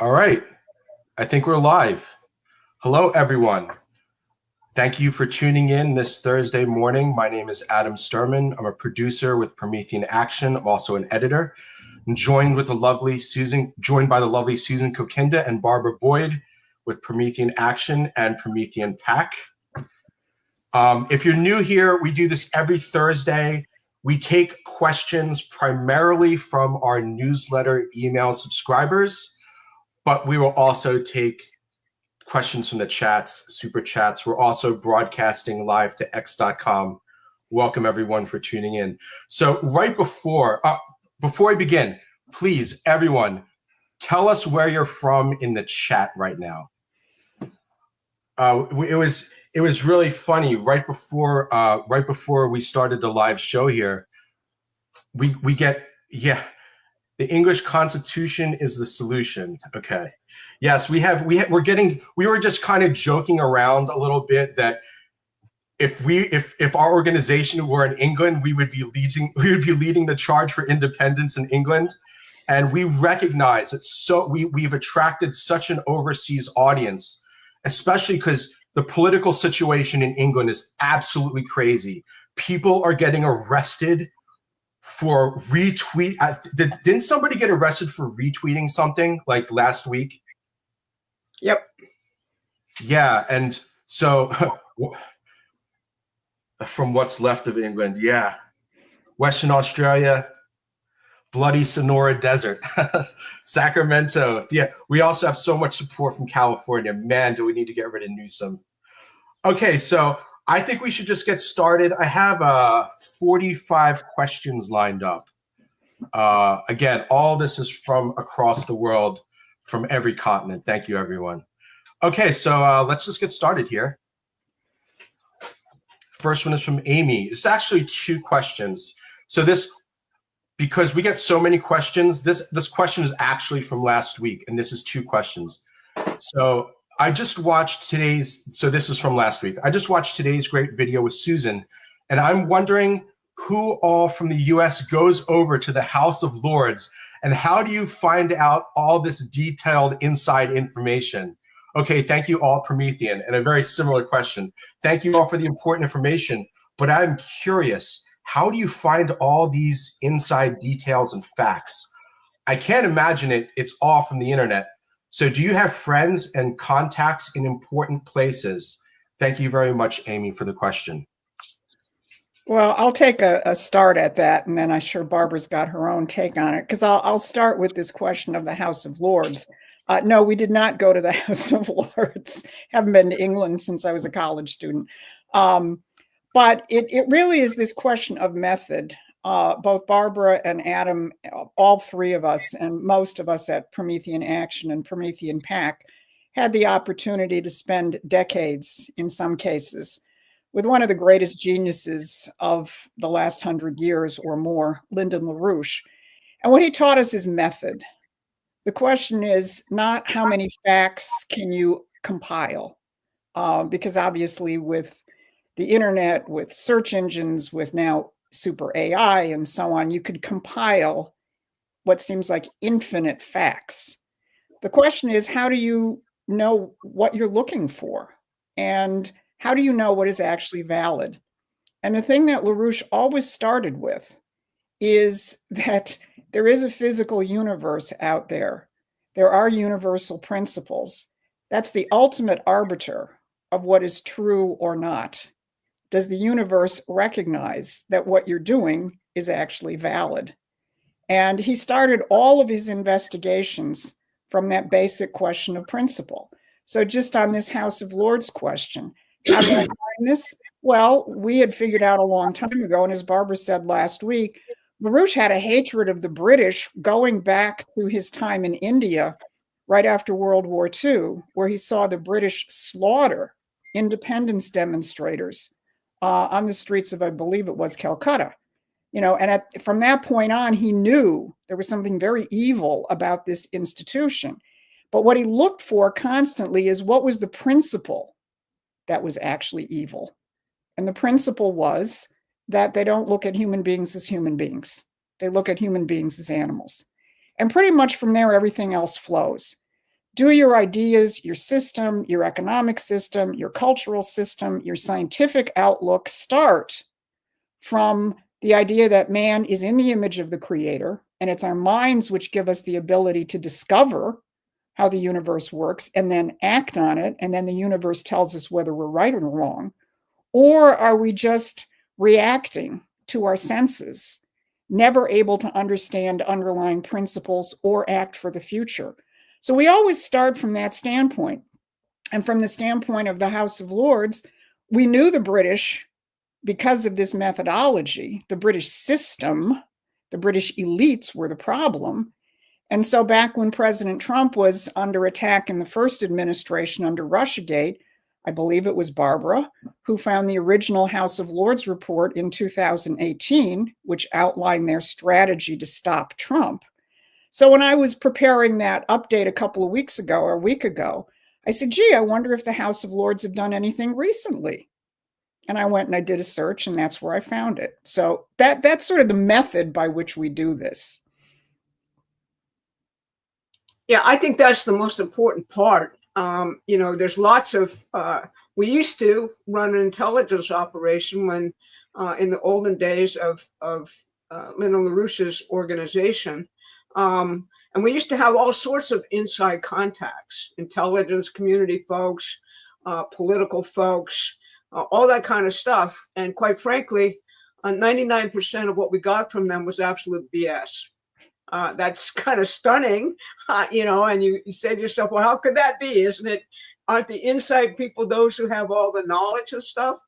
All right. I think we're live. Hello, everyone. Thank you for tuning in this Thursday morning. My name is Adam Sturman. I'm a producer with Promethean Action. I'm also an editor. I'm joined by the lovely Susan Kokinda and Barbara Boyd with Promethean Action and Promethean Pack. If you're new here, we do this every Thursday. We take questions primarily from our newsletter email subscribers, but we will also take questions from the chats, super chats. We're also broadcasting live to x.com. Welcome everyone for tuning in. So right before I begin, please, everyone, tell us where you're from in the chat right now. It was really funny. Right before we started the live show here, we get, the English Constitution is the solution. Okay. Yes, we were just kind of joking around a little bit that if our organization were in England, we would be leading the charge for independence in England. And we recognize that we've attracted such an overseas audience, especially because the political situation in England is absolutely crazy. People are getting arrested for retweet. Didn't somebody get arrested for retweeting something like last week? Yep. Yeah, and so from what's left of England, yeah. Western Australia, bloody Sonora Desert, Sacramento. Yeah, we also have so much support from California. Man, do we need to get rid of Newsom. Okay, so I think we should just get started. I have 45 questions lined up. Again, all this is from across the world, from every continent. Thank you, everyone. Okay, so let's just get started here. First one is from Amy. It's actually two questions. So because we get so many questions, this question is actually from last week, and this is two questions. So I just watched this is from last week. I just watched today's great video with Susan, and I'm wondering who all from the US goes over to the House of Lords, and how do you find out all this detailed inside information? Okay, thank you all, Promethean, and a very similar question. Thank you all for the important information, but I'm curious, how do you find all these inside details and facts? I can't imagine it's all from the internet. So do you have friends and contacts in important places? Thank you very much, Amy, for the question. Well, I'll take a start at that, and then I'm sure Barbara's got her own take on it, because I'll start with this question of the House of Lords. No, we did not go to the House of Lords. Haven't been to England since I was a college student. But it really is this question of method. Both Barbara and Adam, all three of us, and most of us at Promethean Action and Promethean Pack, had the opportunity to spend decades, in some cases, with one of the greatest geniuses of the last 100 years or more, Lyndon LaRouche. And what he taught us is method. The question is not how many facts can you compile, because obviously with the internet, with search engines, with now super AI and so on, you could compile what seems like infinite facts. The question is, how do you know what you're looking for? And how do you know what is actually valid? And the thing that LaRouche always started with is that there is a physical universe out there. There are universal principles. That's the ultimate arbiter of what is true or not. Does the universe recognize that what you're doing is actually valid? And he started all of his investigations from that basic question of principle. So just on this House of Lords question, how do I find this? Well, we had figured out a long time ago, and as Barbara said last week, LaRouche had a hatred of the British going back to his time in India right after World War II, where he saw the British slaughter independence demonstrators on the streets of, I believe it was Calcutta. And from that point on, he knew there was something very evil about this institution. But what he looked for constantly is what was the principle that was actually evil. And the principle was that they don't look at human beings as human beings. They look at human beings as animals. And pretty much from there, everything else flows. Do your ideas, your system, your economic system, your cultural system, your scientific outlook start from the idea that man is in the image of the creator, and it's our minds which give us the ability to discover how the universe works and then act on it, and then the universe tells us whether we're right or wrong? Or are we just reacting to our senses, never able to understand underlying principles or act for the future? So we always start from that standpoint. And from the standpoint of the House of Lords, we knew the British, because of this methodology, the British system, the British elites were the problem. And so back when President Trump was under attack in the first administration under Russiagate, I believe it was Barbara who found the original House of Lords report in 2018, which outlined their strategy to stop Trump. So when I was preparing that update a couple of weeks ago or a week ago, I said, gee, I wonder if the House of Lords have done anything recently. And I went and I did a search, and that's where I found it. So that's sort of the method by which we do this. Yeah, I think that's the most important part. There's lots of, we used to run an intelligence operation when, in the olden days of Lyndon LaRouche's organization. And we used to have all sorts of inside contacts, intelligence community folks, political folks, all that kind of stuff. And quite frankly, 99% of what we got from them was absolute BS. That's kind of stunning, and you say to yourself, well, how could that be? Isn't it? Aren't the inside people those who have all the knowledge of stuff?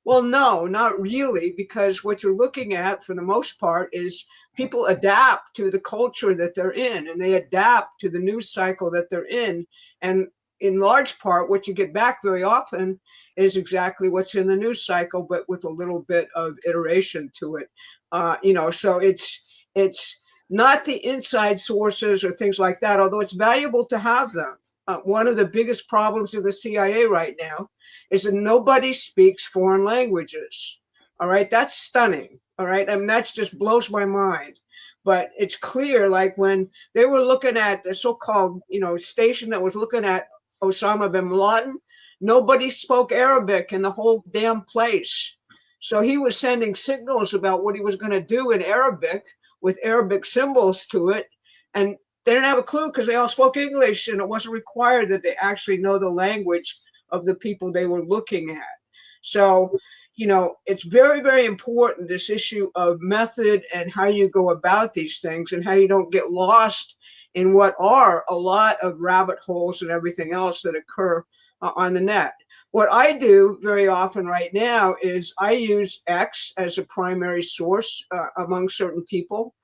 Well, no, not really, because what you're looking at for the most part is people adapt to the culture that they're in, and they adapt to the news cycle that they're in. And in large part, what you get back very often is exactly what's in the news cycle, but with a little bit of iteration to it. So it's not the inside sources or things like that, although it's valuable to have them. One of the biggest problems of the CIA right now is that nobody speaks foreign languages. All right, that's stunning. All right, I mean, that just blows my mind. But it's clear, like when they were looking at the so-called, station that was looking at Osama bin Laden, nobody spoke Arabic in the whole damn place. So he was sending signals about what he was going to do in Arabic with Arabic symbols to it. And they didn't have a clue because they all spoke English, and it wasn't required that they actually know the language of the people they were looking at. So, it's very, very important, this issue of method and how you go about these things and how you don't get lost in what are a lot of rabbit holes and everything else that occur on the net. What I do very often right now is I use X as a primary source among certain people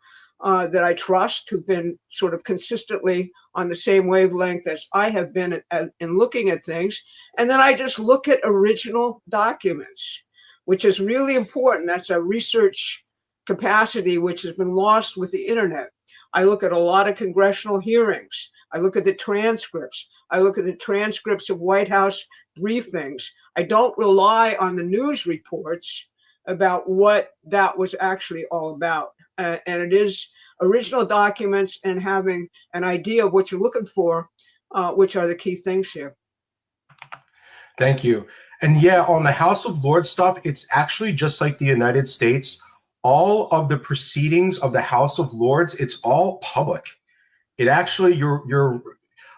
that I trust, who've been sort of consistently on the same wavelength as I have been in looking at things. And then I just look at original documents, which is really important. That's a research capacity which has been lost with the internet. I look at a lot of congressional hearings. I look at the transcripts. I look at the transcripts of White House briefings. I don't rely on the news reports about what that was actually all about. And it is original documents and having an idea of what you're looking for, which are the key things here. Thank you. And yeah, on the House of Lords stuff, it's actually just like the United States. All of the proceedings of the House of Lords, it's all public. It actually,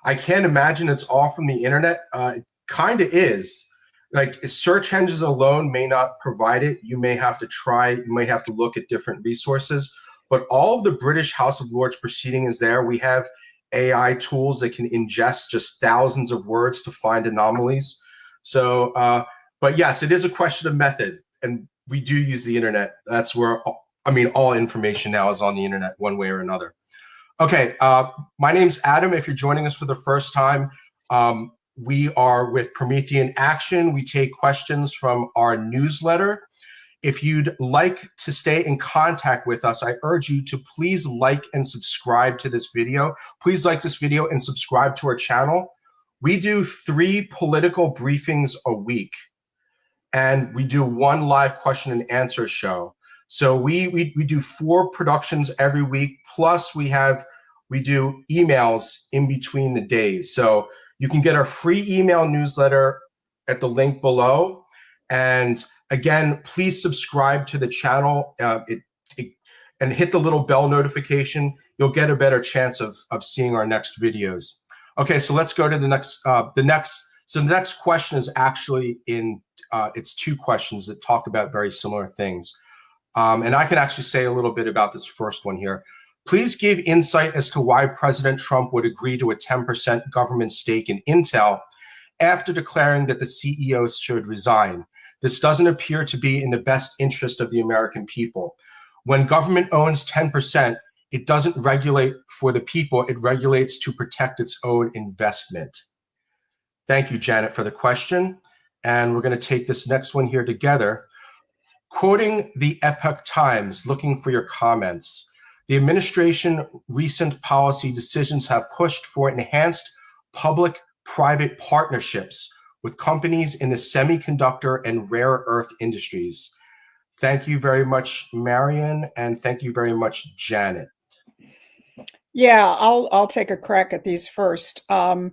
I can't imagine it's all from the internet. It kind of is. Like, search engines alone may not provide it. You may have to look at different resources. But all of the British House of Lords proceeding is there. We have AI tools that can ingest just thousands of words to find anomalies. So, but yes, it is a question of method. And we do use the internet. That's where, all information now is on the internet one way or another. Okay, my name's Adam. If you're joining us for the first time, we are with Promethean Action. We take questions from our newsletter. If you'd like to stay in contact with us, I urge you to please like and subscribe to this video. Please like this video and subscribe to our channel. We do 3 political briefings a week, and we do 1 live question and answer show. So we do 4 productions every week, plus we have we do emails in between the days. So you can get our free email newsletter at the link below. And again, please subscribe to the channel and hit the little bell notification. You'll get a better chance of seeing our next videos. Okay, so let's go to the next. So the next question is actually it's two questions that talk about very similar things. And I can actually say a little bit about this first one here. Please give insight as to why President Trump would agree to a 10% government stake in Intel after declaring that the CEO should resign. This doesn't appear to be in the best interest of the American people. When government owns 10%, it doesn't regulate for the people, it regulates to protect its own investment. Thank you, Janet, for the question. And we're going to take this next one here together. Quoting the Epoch Times, looking for your comments. The administration recent policy decisions have pushed for enhanced public-private partnerships with companies in the semiconductor and rare earth industries. Thank you very much, Marion, and thank you very much, Janet. Yeah, I'll take a crack at these first. If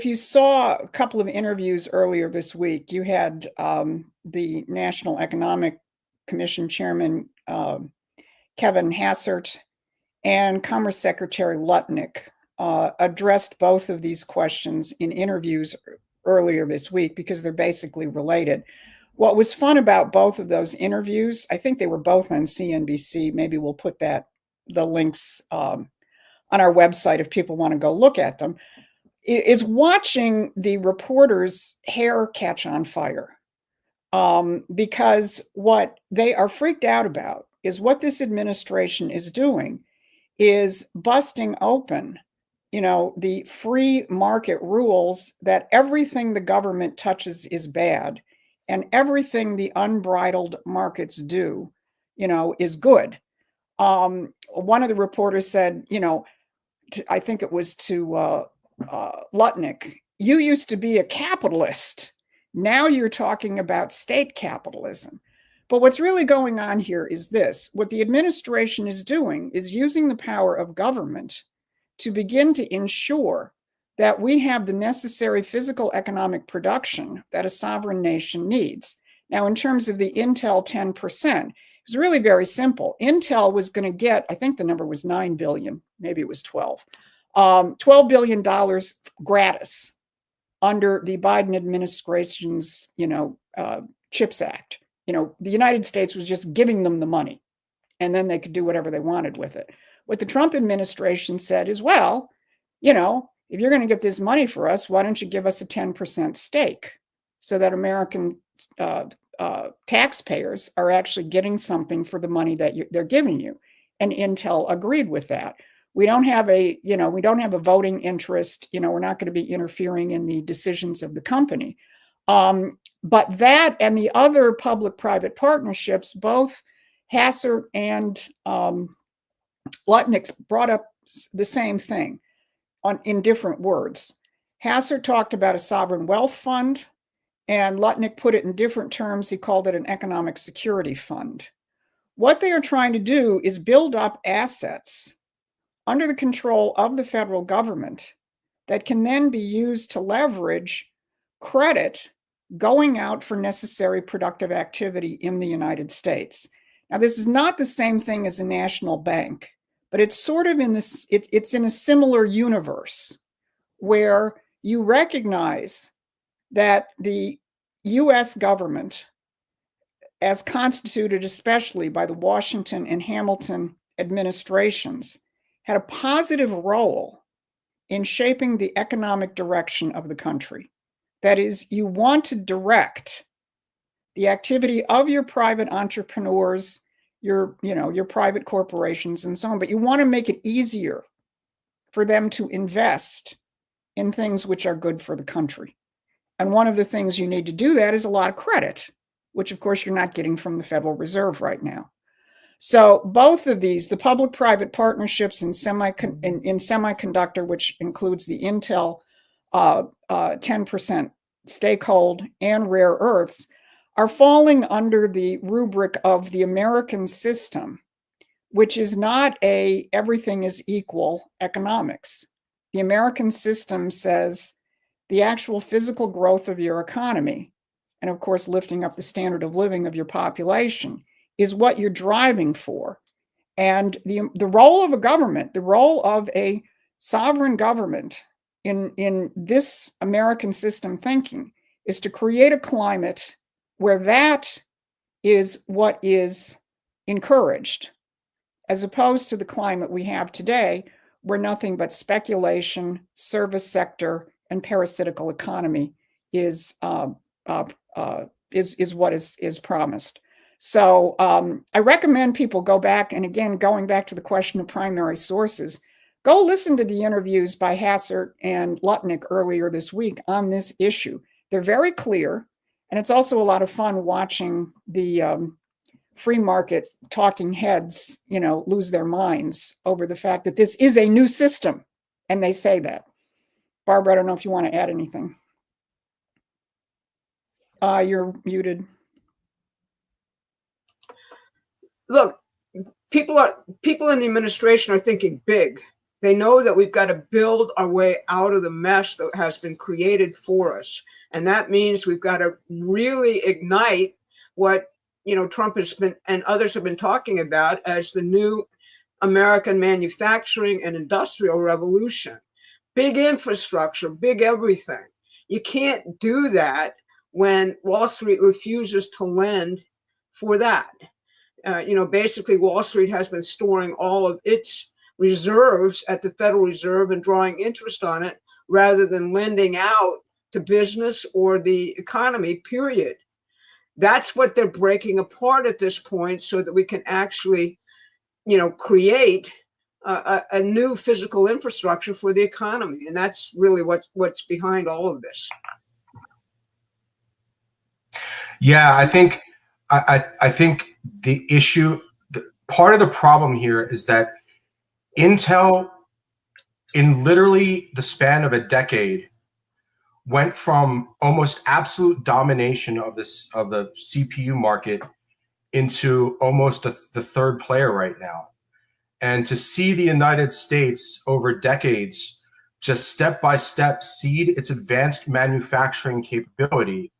you saw a couple of interviews earlier this week, you had the National Economic Commission Chairman Kevin Hassert and Commerce Secretary Lutnick addressed both of these questions in interviews earlier this week because they're basically related. What was fun about both of those interviews, I think they were both on CNBC. Maybe we'll put the links on our website if people want to go look at them, is watching the reporters' hair catch on fire. Because what they are freaked out about is what this administration is doing is busting open, the free market rules that everything the government touches is bad and everything the unbridled markets do, is good. One of the reporters said, I think it was to Lutnick, you used to be a capitalist. Now you're talking about state capitalism. But what's really going on here is this. What the administration is doing is using the power of government to begin to ensure that we have the necessary physical economic production that a sovereign nation needs. Now, in terms of the Intel 10%, it's really very simple. Intel was going to get, I think the number was 9 billion, maybe it was 12, $12 billion gratis under the Biden administration's, CHIPS Act. The United States was just giving them the money and then they could do whatever they wanted with it. What the Trump administration said is, well, if you're going to get this money for us, why don't you give us a 10% stake so that American taxpayers are actually getting something for the money that they're giving you. And Intel agreed with that. We don't have a voting interest. We're not going to be interfering in the decisions of the company. But that and the other public-private partnerships, both Hassert and Lutnick brought up the same thing in different words. Hassert talked about a sovereign wealth fund, and Lutnick put it in different terms. He called it an economic security fund. What they are trying to do is build up assets under the control of the federal government that can then be used to leverage credit going out for necessary productive activity in the United States. Now, this is not the same thing as a national bank, but it's sort of it's in a similar universe where you recognize that the U.S. government, as constituted especially by the Washington and Hamilton administrations, had a positive role in shaping the economic direction of the country. That is, you want to direct the activity of your private entrepreneurs, your private corporations and so on, but you want to make it easier for them to invest in things which are good for the country. And one of the things you need to do that is a lot of credit, which of course you're not getting from the Federal Reserve right now. So both of these, the public-private partnerships in semiconductor, which includes the Intel 10% stakehold and rare earths, are falling under the rubric of the American system, which is not a everything is equal economics. The American system says the actual physical growth of your economy, and of course, lifting up the standard of living of your population, is what you're driving for. And the role of a government, the role of a sovereign government in this American system thinking is to create a climate where that is what is encouraged, as opposed to the climate we have today, where nothing but speculation, service sector, and parasitical economy is what is promised. So I recommend people go back, and again, going back to the question of primary sources, go listen to the interviews by Hassert and Lutnick earlier this week on this issue. They're very clear, and it's also a lot of fun watching the free market talking heads, lose their minds over the fact that this is a new system, and they say that. Barbara, I don't know if you want to add anything. You're muted. Look, people in the administration are thinking big. They know that we've got to build our way out of the mess that has been created for us. And that means we've got to really ignite what, Trump has been and others have been talking about as the new American manufacturing and industrial revolution. Big infrastructure, big everything. You can't do that when Wall Street refuses to lend for that. Basically Wall Street has been storing all of its reserves at the Federal Reserve and drawing interest on it rather than lending out to business or the economy, period. That's what they're breaking apart at this point so that we can actually, create a new physical infrastructure for the economy. And that's really what's behind all of this. Yeah, I think the issue, part of the problem here is that Intel, in literally the span of a decade, went from almost absolute domination of the CPU market into almost the third player right now. And to see the United States over decades just step by step cede its advanced manufacturing capability,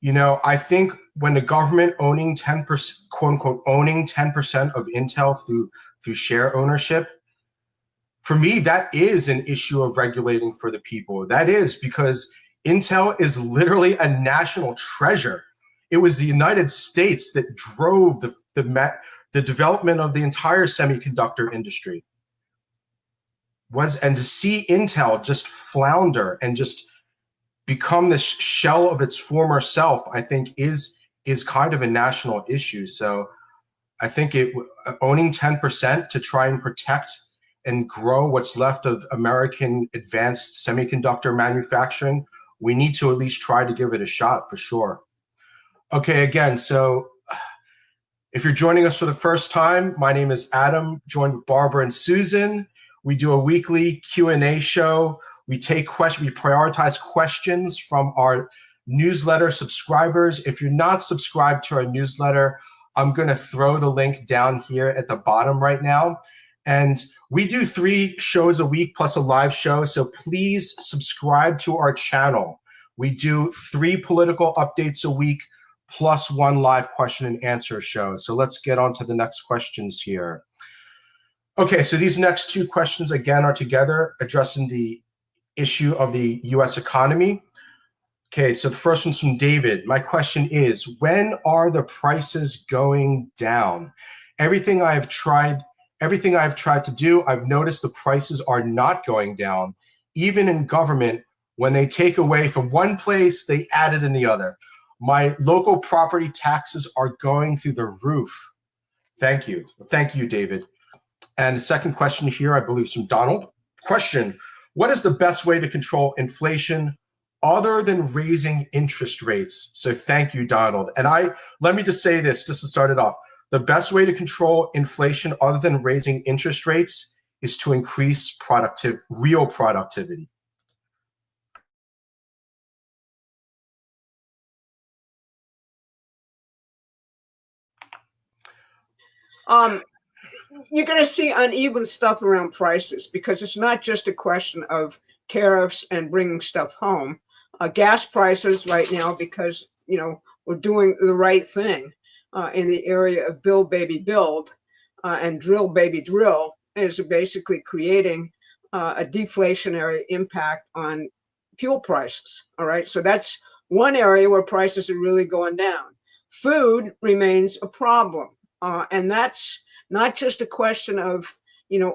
I think when the government owning 10%, quote unquote, owning 10% of Intel through share ownership, for me, that is an issue of regulating for the people. That is because Intel is literally a national treasure. It was the United States that drove the development of the entire semiconductor industry. And to see Intel just flounder and just become this shell of its former self, I think is kind of a national issue. So I think owning 10% to try and protect and grow what's left of American advanced semiconductor manufacturing, we need to at least try to give it a shot for sure. Okay, again, so if you're joining us for the first time, my name is Adam, joined with Barbara and Susan. We do a weekly Q&A show. We prioritize questions from our newsletter subscribers. If you're not subscribed to our newsletter, I'm going to throw the link down here at the bottom right now. And we do 3 shows a week plus a live show, so please subscribe to our channel. We do 3 political updates a week plus 1 live question and answer show. So let's get on to the next questions here. Okay, so these next 2 questions, again, are together addressing the issue of the U.S. economy. Okay, so the first one's from David. My question is, when are the prices going down? Everything I've tried to do, I've noticed the prices are not going down. Even in government, when they take away from one place, they add it in the other. My local property taxes are going through the roof. Thank you. Thank you, David. And the second question here, I believe, is from Donald. Question, what is the best way to control inflation other than raising interest rates? So thank you, Donald. And let me just say this, just to start it off. The best way to control inflation other than raising interest rates is to increase real productivity. you're going to see uneven stuff around prices because it's not just a question of tariffs and bringing stuff home. Gas prices right now, because we're doing the right thing in the area of build baby build and drill baby drill, is basically creating a deflationary impact on fuel prices. All right, so that's one area where prices are really going down. Food remains a problem, and that's not just a question of,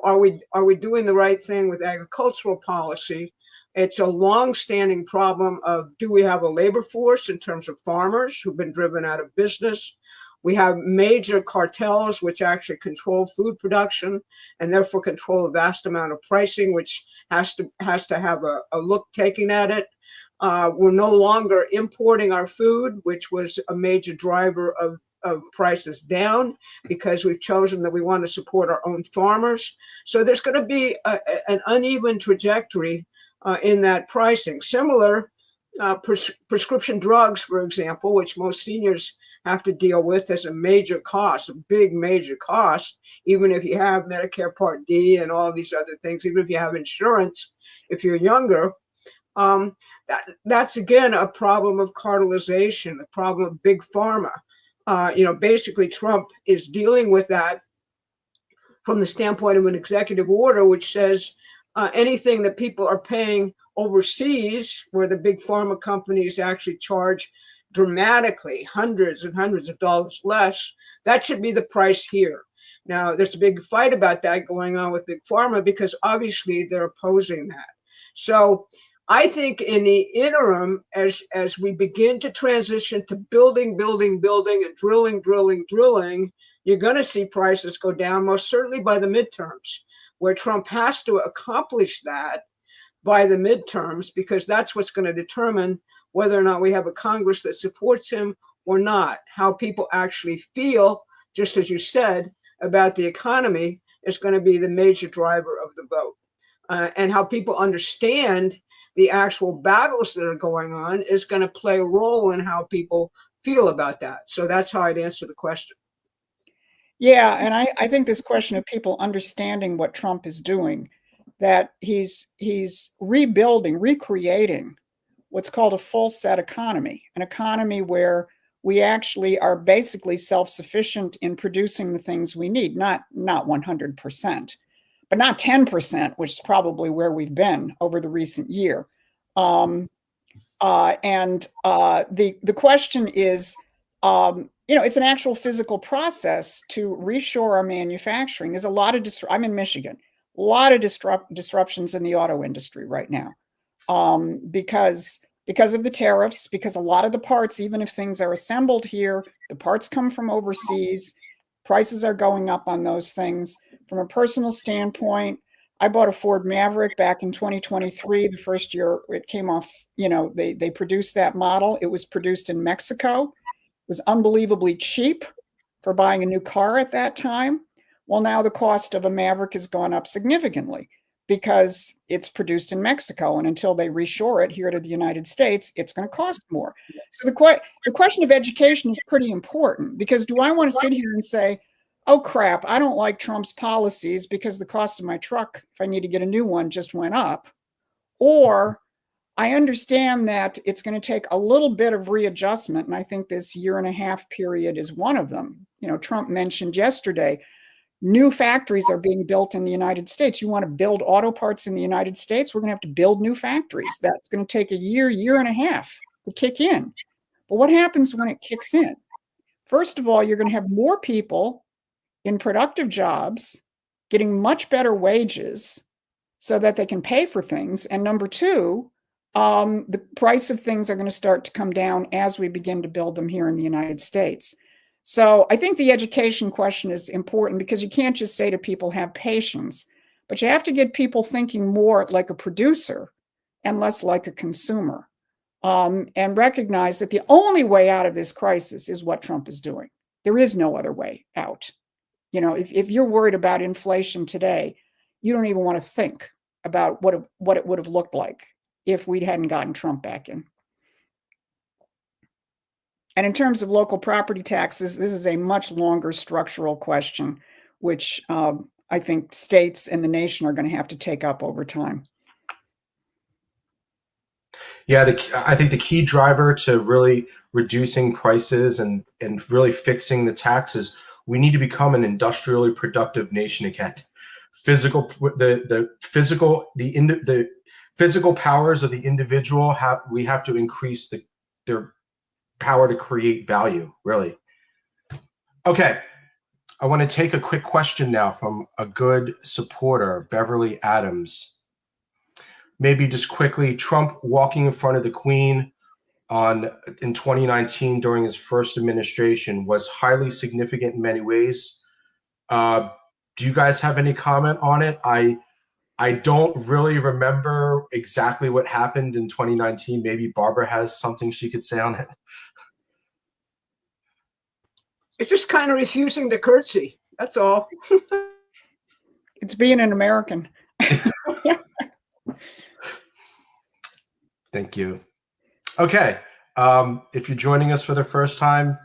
are we doing the right thing with agricultural policy? It's a long-standing problem of, do we have a labor force in terms of farmers who've been driven out of business? We have major cartels which actually control food production and therefore control a vast amount of pricing, which has to have a look taken at it. We're no longer importing our food, which was a major driver of prices down, because we've chosen that we want to support our own farmers. So there's going to be an uneven trajectory in that pricing. Similar, prescription drugs, for example, which most seniors have to deal with as a major cost, a big major cost, even if you have Medicare Part D and all these other things, even if you have insurance, if you're younger. That's again a problem of cartelization, a problem of big pharma. Basically Trump is dealing with that from the standpoint of an executive order, which says anything that people are paying overseas, where the big pharma companies actually charge dramatically hundreds and hundreds of dollars less, that should be the price here. Now, there's a big fight about that going on with big pharma because obviously they're opposing that. So I think in the interim, as we begin to transition to building and drilling, you're going to see prices go down, most certainly by the midterms, where Trump has to accomplish that by the midterms, because that's what's going to determine whether or not we have a Congress that supports him or not. How people actually feel, just as you said, about the economy is going to be the major driver of the vote. And how people understand the actual battles that are going on is going to play a role in how people feel about that. So that's how I'd answer the question. Yeah, and I think this question of people understanding what Trump is doing, that he's rebuilding, recreating what's called a full set economy, an economy where we actually are basically self-sufficient in producing the things we need, not 100%, but not 10%, which is probably where we've been over the recent year. The question is, it's an actual physical process to reshore our manufacturing. There's a lot of I'm in Michigan, a lot of disruptions in the auto industry right now, because of the tariffs, because a lot of the parts, even if things are assembled here, the parts come from overseas. Prices are going up on those things. From a personal standpoint, I bought a Ford Maverick back in 2023, the first year it came off, they produced that model. It was produced in Mexico. It was unbelievably cheap for buying a new car at that time. Well, now the cost of a Maverick has gone up significantly because it's produced in Mexico. And until they reshore it here to the United States, it's going to cost more. So the question of education is pretty important, because do I want to sit here and say, oh, crap, I don't like Trump's policies because the cost of my truck, if I need to get a new one, just went up? Or I understand that it's going to take a little bit of readjustment, and I think this 1.5 year period is one of them. Trump mentioned yesterday, new factories are being built in the United States. You want to build auto parts in the United States? We're going to have to build new factories. That's going to take a year and a half to kick in. But what happens when it kicks in? First of all, you're going to have more people in productive jobs getting much better wages so that they can pay for things. And number two, the price of things are going to start to come down as we begin to build them here in the United States. So I think the education question is important, because you can't just say to people, have patience, but you have to get people thinking more like a producer and less like a consumer, and recognize that the only way out of this crisis is what Trump is doing. There is no other way out. If you're worried about inflation today, you don't even want to think about what it would have looked like if we hadn't gotten Trump back in. And in terms of local property taxes, this is a much longer structural question which I think states and the nation are going to have to take up over time. Yeah, I think the key driver to really reducing prices and really fixing the taxes, we need to become an industrially productive nation again. The physical powers of the individual we have to increase their power to create value, really. Okay, I want to take a quick question now from a good supporter, Beverly Adams. Maybe just quickly, Trump walking in front of the Queen in 2019 during his first administration was highly significant in many ways. Do you guys have any comment on it? I don't really remember exactly what happened in 2019. Maybe Barbara has something she could say on it. It's just kind of refusing to curtsy. That's all. It's being an American. Thank you. Okay. If you're joining us for the first time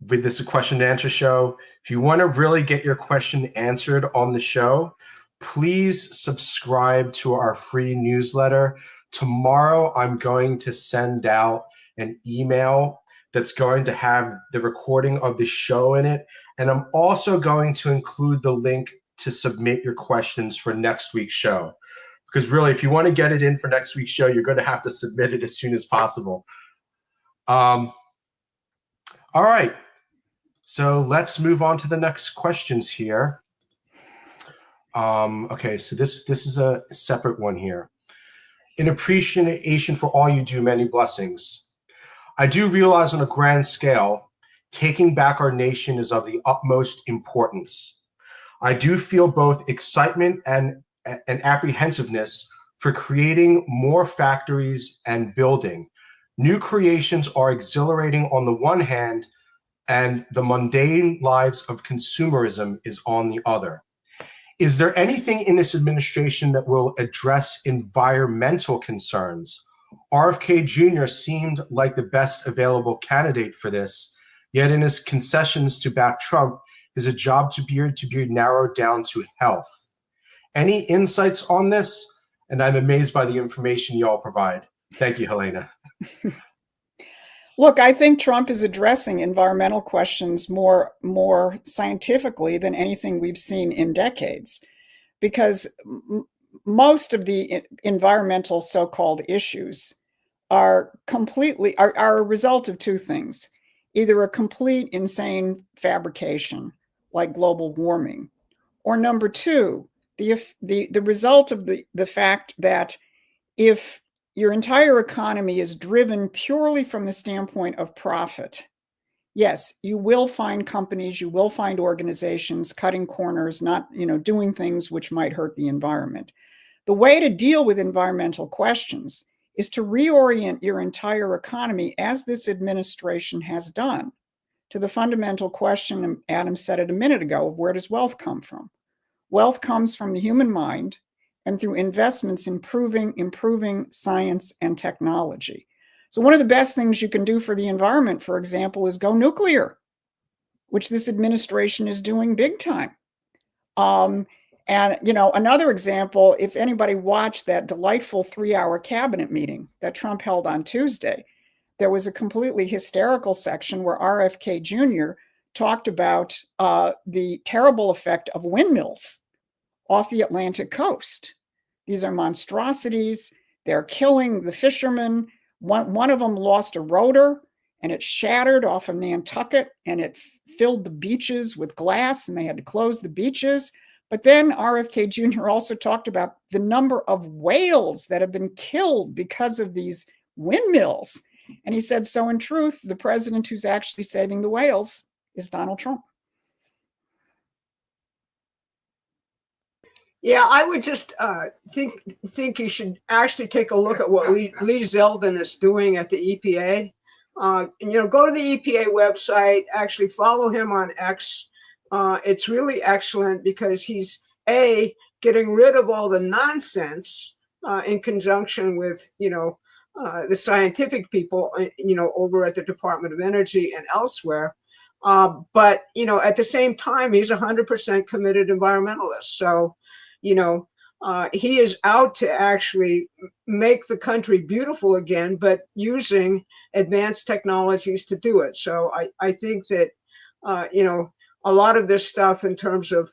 with this question and answer show, if you want to really get your question answered on the show, please subscribe to our free newsletter. Tomorrow, I'm going to send out an email that's going to have the recording of the show in it. And I'm also going to include the link to submit your questions for next week's show. Because really, if you want to get it in for next week's show, you're going to have to submit it as soon as possible. All right. So let's move on to the next questions here. Okay, so this is a separate one here. In appreciation for all you do, many blessings. I do realize on a grand scale, taking back our nation is of the utmost importance. I do feel both excitement and apprehensiveness for creating more factories and building. New creations are exhilarating on the one hand, and the mundane lives of consumerism is on the other. Is there anything in this administration that will address environmental concerns? RFK Jr. seemed like the best available candidate for this, yet in his concessions to back Trump, his job to be narrowed down to health. Any insights on this? And I'm amazed by the information you all provide. Thank you, Helena. Look, I think Trump is addressing environmental questions more scientifically than anything we've seen in decades, because most of the environmental so-called issues are a result of two things: either a complete insane fabrication like global warming, or number two, the result of the fact that if your entire economy is driven purely from the standpoint of profit, yes, you will find companies, you will find organizations cutting corners, not, doing things which might hurt the environment. The way to deal with environmental questions is to reorient your entire economy, as this administration has done, to the fundamental question, and Adam said it a minute ago, of where does wealth come from? Wealth comes from the human mind and through investments in improving science and technology. So one of the best things you can do for the environment, for example, is go nuclear, which this administration is doing big time. And, another example, if anybody watched that delightful 3-hour cabinet meeting that Trump held on Tuesday, there was a completely hysterical section where RFK Jr. talked about the terrible effect of windmills off the Atlantic coast. These are monstrosities. They're killing the fishermen. One of them lost a rotor and it shattered off of Nantucket and it filled the beaches with glass and they had to close the beaches. But then RFK Jr. also talked about the number of whales that have been killed because of these windmills. And he said, so in truth, the president who's actually saving the whales is Donald Trump. Yeah, I would just think you should actually take a look at what Lee Zeldin is doing at the EPA. Go to the EPA website, actually follow him on X. It's really excellent because he's getting rid of all the nonsense in conjunction with the scientific people over at the Department of Energy and elsewhere. But, at the same time, he's 100% committed environmentalist. So, he is out to actually make the country beautiful again, but using advanced technologies to do it. So I think that, a lot of this stuff in terms of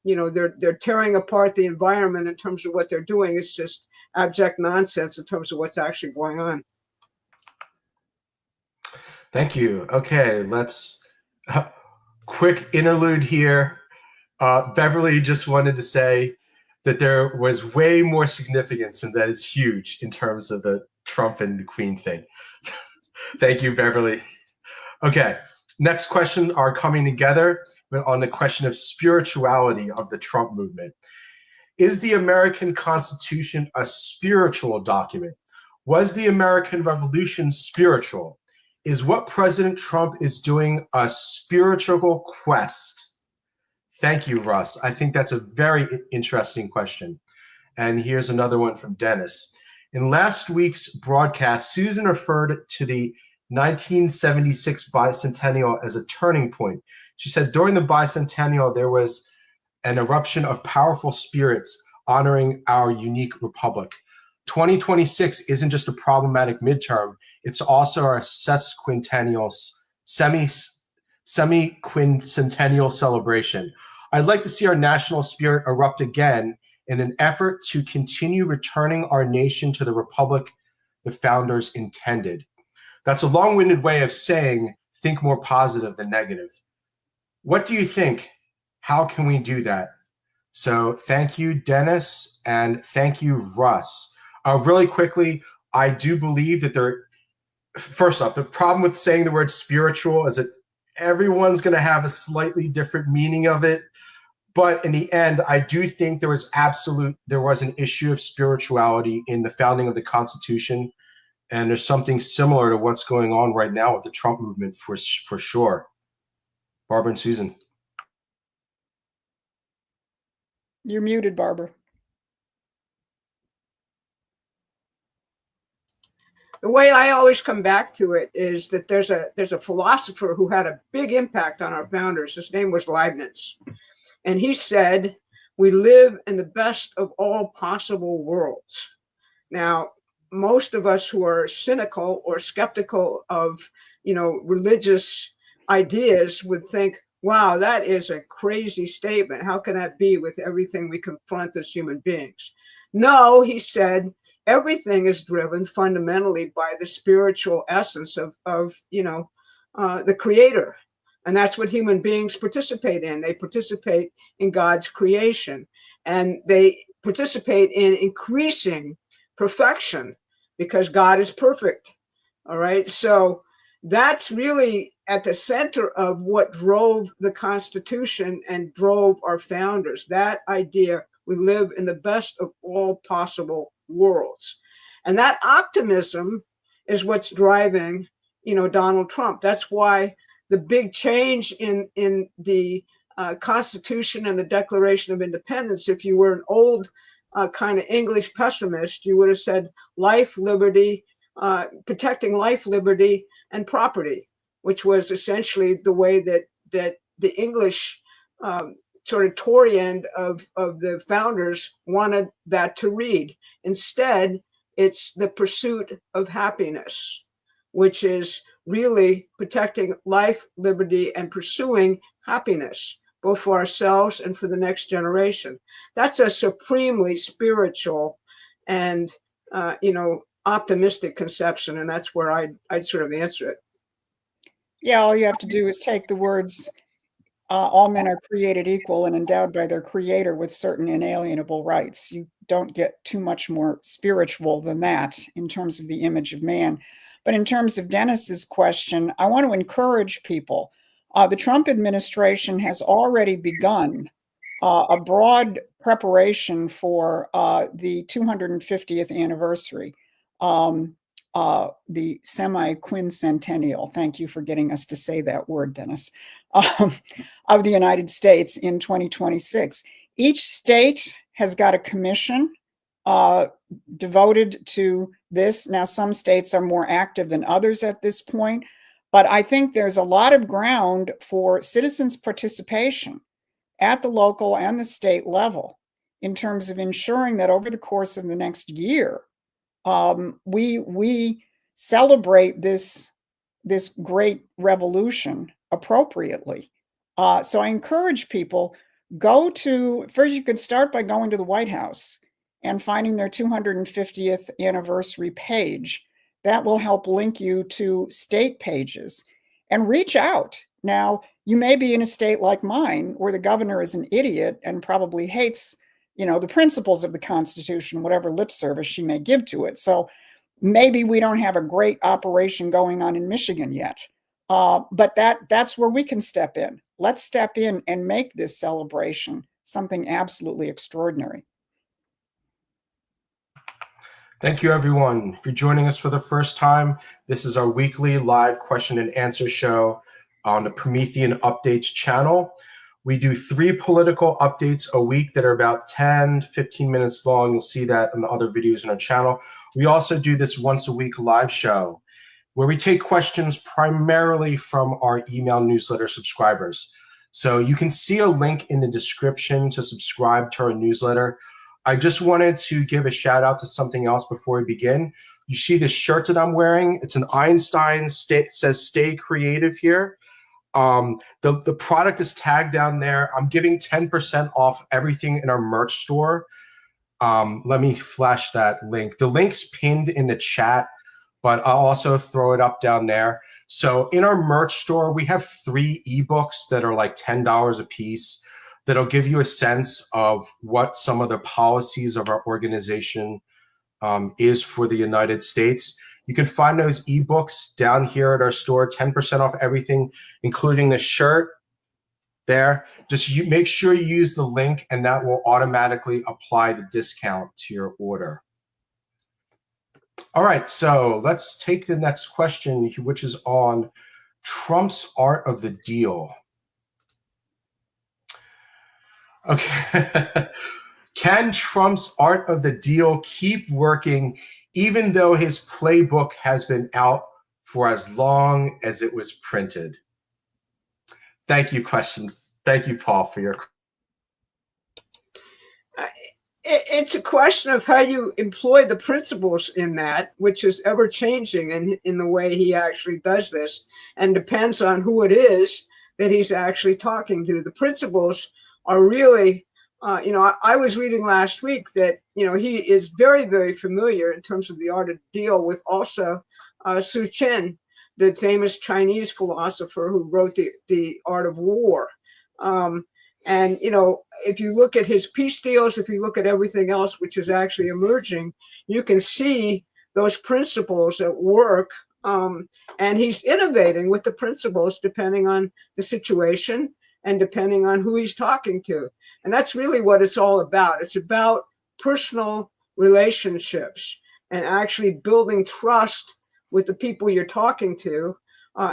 they're tearing apart the environment in terms of what they're doing is just abject nonsense in terms of what's actually going on. Thank you. Okay, let's quick interlude here. Beverly just wanted to say that there was way more significance, and that is huge in terms of the Trump and the Queen thing. Thank you, Beverly. Okay, next question are coming together on the question of spirituality of the Trump movement. Is the American Constitution a spiritual document? Was the American Revolution spiritual? Is what President Trump is doing a spiritual quest? Thank you, Russ. I think that's a very interesting question. And here's another one from Dennis. In last week's broadcast, Susan referred to the 1976 bicentennial as a turning point. She said during the bicentennial, there was an eruption of powerful spirits honoring our unique republic. 2026 isn't just a problematic midterm, it's also our sesquicentennial, semi-quincentennial celebration. I'd like to see our national spirit erupt again in an effort to continue returning our nation to the republic the founders intended. That's a long-winded way of saying think more positive than negative. What do you think? How can we do that? So thank you, Dennis, and thank you, Russ. Really quickly, I do believe that first off, the problem with saying the word spiritual is that everyone's going to have a slightly different meaning of it. But in the end, I do think there was an issue of spirituality in the founding of the Constitution. And there's something similar to what's going on right now with the Trump movement for sure. Barbara and Susan. You're muted, Barbara. The way I always come back to it is that there's a philosopher who had a big impact on our founders. His name was Leibniz. And he said, we live in the best of all possible worlds. Now, most of us who are cynical or skeptical of, religious ideas would think, wow, that is a crazy statement. How can that be with everything we confront as human beings? No, he said, everything is driven fundamentally by the spiritual essence of the creator. And that's what human beings participate in. They participate in God's creation, and they participate in increasing perfection because God is perfect. All right. So that's really at the center of what drove the Constitution and drove our founders. That idea, we live in the best of all possible worlds. And that optimism is what's driving, Donald Trump. That's why the big change in the Constitution and the Declaration of Independence, if you were an old kind of English pessimist, you would have said life, liberty, protecting life, liberty, and property, which was essentially the way that the English sort of Tory end of the founders wanted that to read. Instead, it's the pursuit of happiness, which is really protecting life, liberty, and pursuing happiness, both for ourselves and for the next generation. That's a supremely spiritual and, optimistic conception. And that's where I'd sort of answer it. Yeah, all you have to do is take the words, all men are created equal and endowed by their creator with certain inalienable rights. You don't get too much more spiritual than that in terms of the image of man. But in terms of Dennis's question, I want to encourage people. The Trump administration has already begun a broad preparation for the 250th anniversary, the semi-quincentennial. Thank you for getting us to say that word, Dennis, of the United States in 2026. Each state has got a commission devoted to this. Now, some states are more active than others at this point, But I think there's a lot of ground for citizens' participation at the local and the state level in terms of ensuring that over the course of the next year, we celebrate this great revolution appropriately. So I encourage people, first you could start by going to the White House and finding their 250th anniversary page. That will help link you to state pages and reach out. Now, you may be in a state like mine where the governor is an idiot and probably hates, the principles of the Constitution, whatever lip service she may give to it. So maybe we don't have a great operation going on in Michigan yet. But that's where we can step in. Let's step in and make this celebration something absolutely extraordinary. Thank you, everyone. If you're joining us for the first time, this is our weekly live question and answer show on the Promethean Updates channel. We do 3 political updates a week that are about 10, 15 minutes long. You'll see that in the other videos on our channel. We also do this once a week live show where we take questions primarily from our email newsletter subscribers. So you can see a link in the description to subscribe to our newsletter. I just wanted to give a shout out to something else before we begin. You see this shirt that I'm wearing? It's an Einstein, says stay creative here. The product is tagged down there. I'm giving 10% off everything in our merch store. Let me flash that link. The link's pinned in the chat, but I'll also throw it up down there. So in our merch store, we have 3 ebooks that are like $10 a piece that'll give you a sense of what some of the policies of our organization is for the United States. You can find those ebooks down here at our store, 10% off everything, including the shirt there. Just make sure you use the link and that will automatically apply the discount to your order. All right, so let's take the next question, which is on Trump's art of the deal. Okay. Can Trump's art of the deal keep working even though his playbook has been out for as long as it was printed? Thank you, Thank you, Paul, for your. It's a question of how you employ the principles in that, which is ever changing in the way he actually does this, and depends on who it is that he's actually talking to. The principles are really, I was reading last week that, he is very, very familiar in terms of the art of the deal with also Su Qin, the famous Chinese philosopher who wrote the Art of War. And, if you look at his peace deals, if you look at everything else which is actually emerging, you can see those principles at work. And he's innovating with the principles depending on the situation and depending on who he's talking to. And that's really what it's all about. It's about personal relationships and actually building trust with the people you're talking to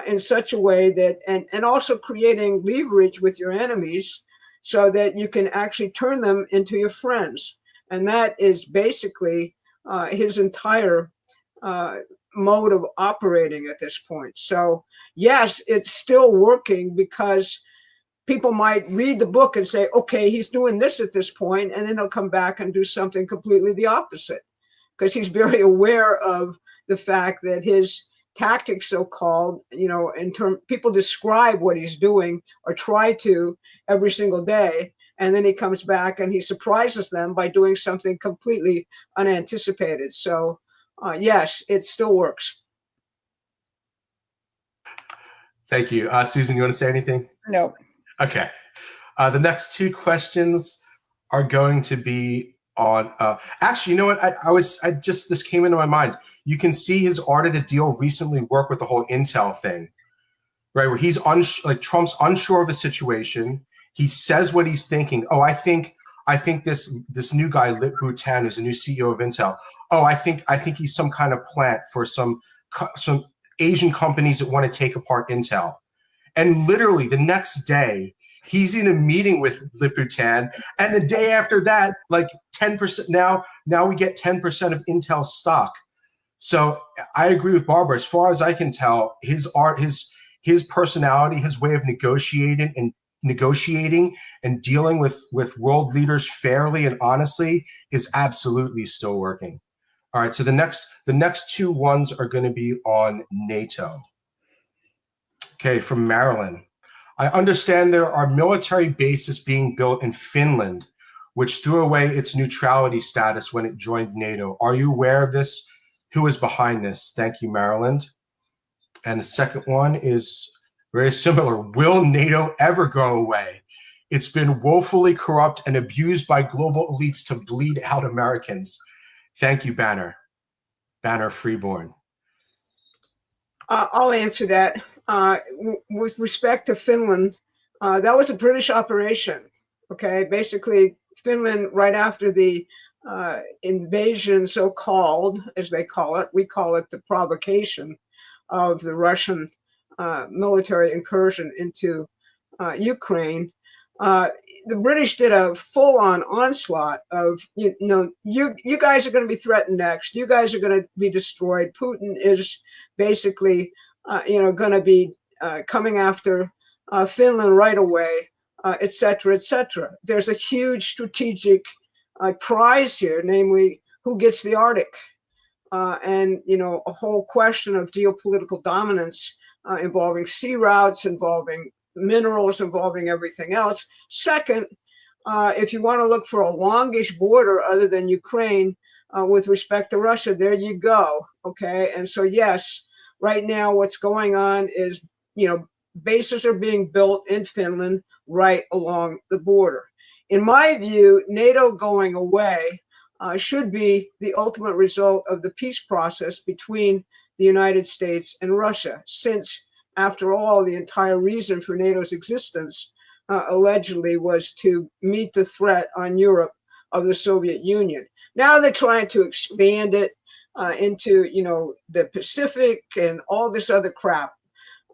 in such a way that, and also creating leverage with your enemies so that you can actually turn them into your friends. And that is basically his entire mode of operating at this point. So yes, it's still working because people might read the book and say, okay, he's doing this at this point, and then he'll come back and do something completely the opposite, because he's very aware of the fact that his tactics, so-called, people describe what he's doing or try to every single day, and then he comes back and he surprises them by doing something completely unanticipated. So yes, it still works. Thank you. Susan, you want to say anything? No. Okay. The next 2 questions are going to be on, actually, you know what? This came into my mind. You can see his art of the deal recently work with the whole Intel thing, right? Where he's Trump's unsure of a situation. He says what he's thinking. Oh, I think this new guy, Lip Wu Tan, who's the new CEO of Intel. Oh, I think he's some kind of plant for some Asian companies that want to take apart Intel. And literally the next day, he's in a meeting with Lip Wu Tan, and the day after that, like 10%. Now we get 10% of Intel stock. So I agree with Barbara. As far as I can tell, his art, his personality, his way of negotiating and dealing with world leaders fairly and honestly is absolutely still working. All right, so the next two ones are going to be on NATO. Okay, from Maryland. I understand there are military bases being built in Finland, which threw away its neutrality status when it joined NATO. Are you aware of this? Who is behind this? Thank you, Maryland. And the second one is very similar. Will NATO ever go away? It's been woefully corrupt and abused by global elites to bleed out Americans. Thank you, Banner Freeborn. I'll answer that. With respect to Finland, that was a British operation. Okay, basically Finland, right after the invasion, so-called, as they call it, we call it the provocation of the Russian military incursion into Ukraine. The British did a full-on onslaught of, you guys are going to be threatened next. You guys are going to be destroyed. Putin is basically, going to be coming after Finland right away, et cetera, et cetera. There's a huge strategic prize here, namely who gets the Arctic, and a whole question of geopolitical dominance involving sea routes, involving minerals, involving everything else. Second, if you want to look for a longish border other than Ukraine with respect to Russia, there you go. Okay, and so yes, right now what's going on is bases are being built in Finland right along the border. In my view, NATO going away should be the ultimate result of the peace process between the United States and Russia, since after all, the entire reason for NATO's existence allegedly was to meet the threat on Europe of the Soviet Union. Now they're trying to expand it into, the Pacific and all this other crap.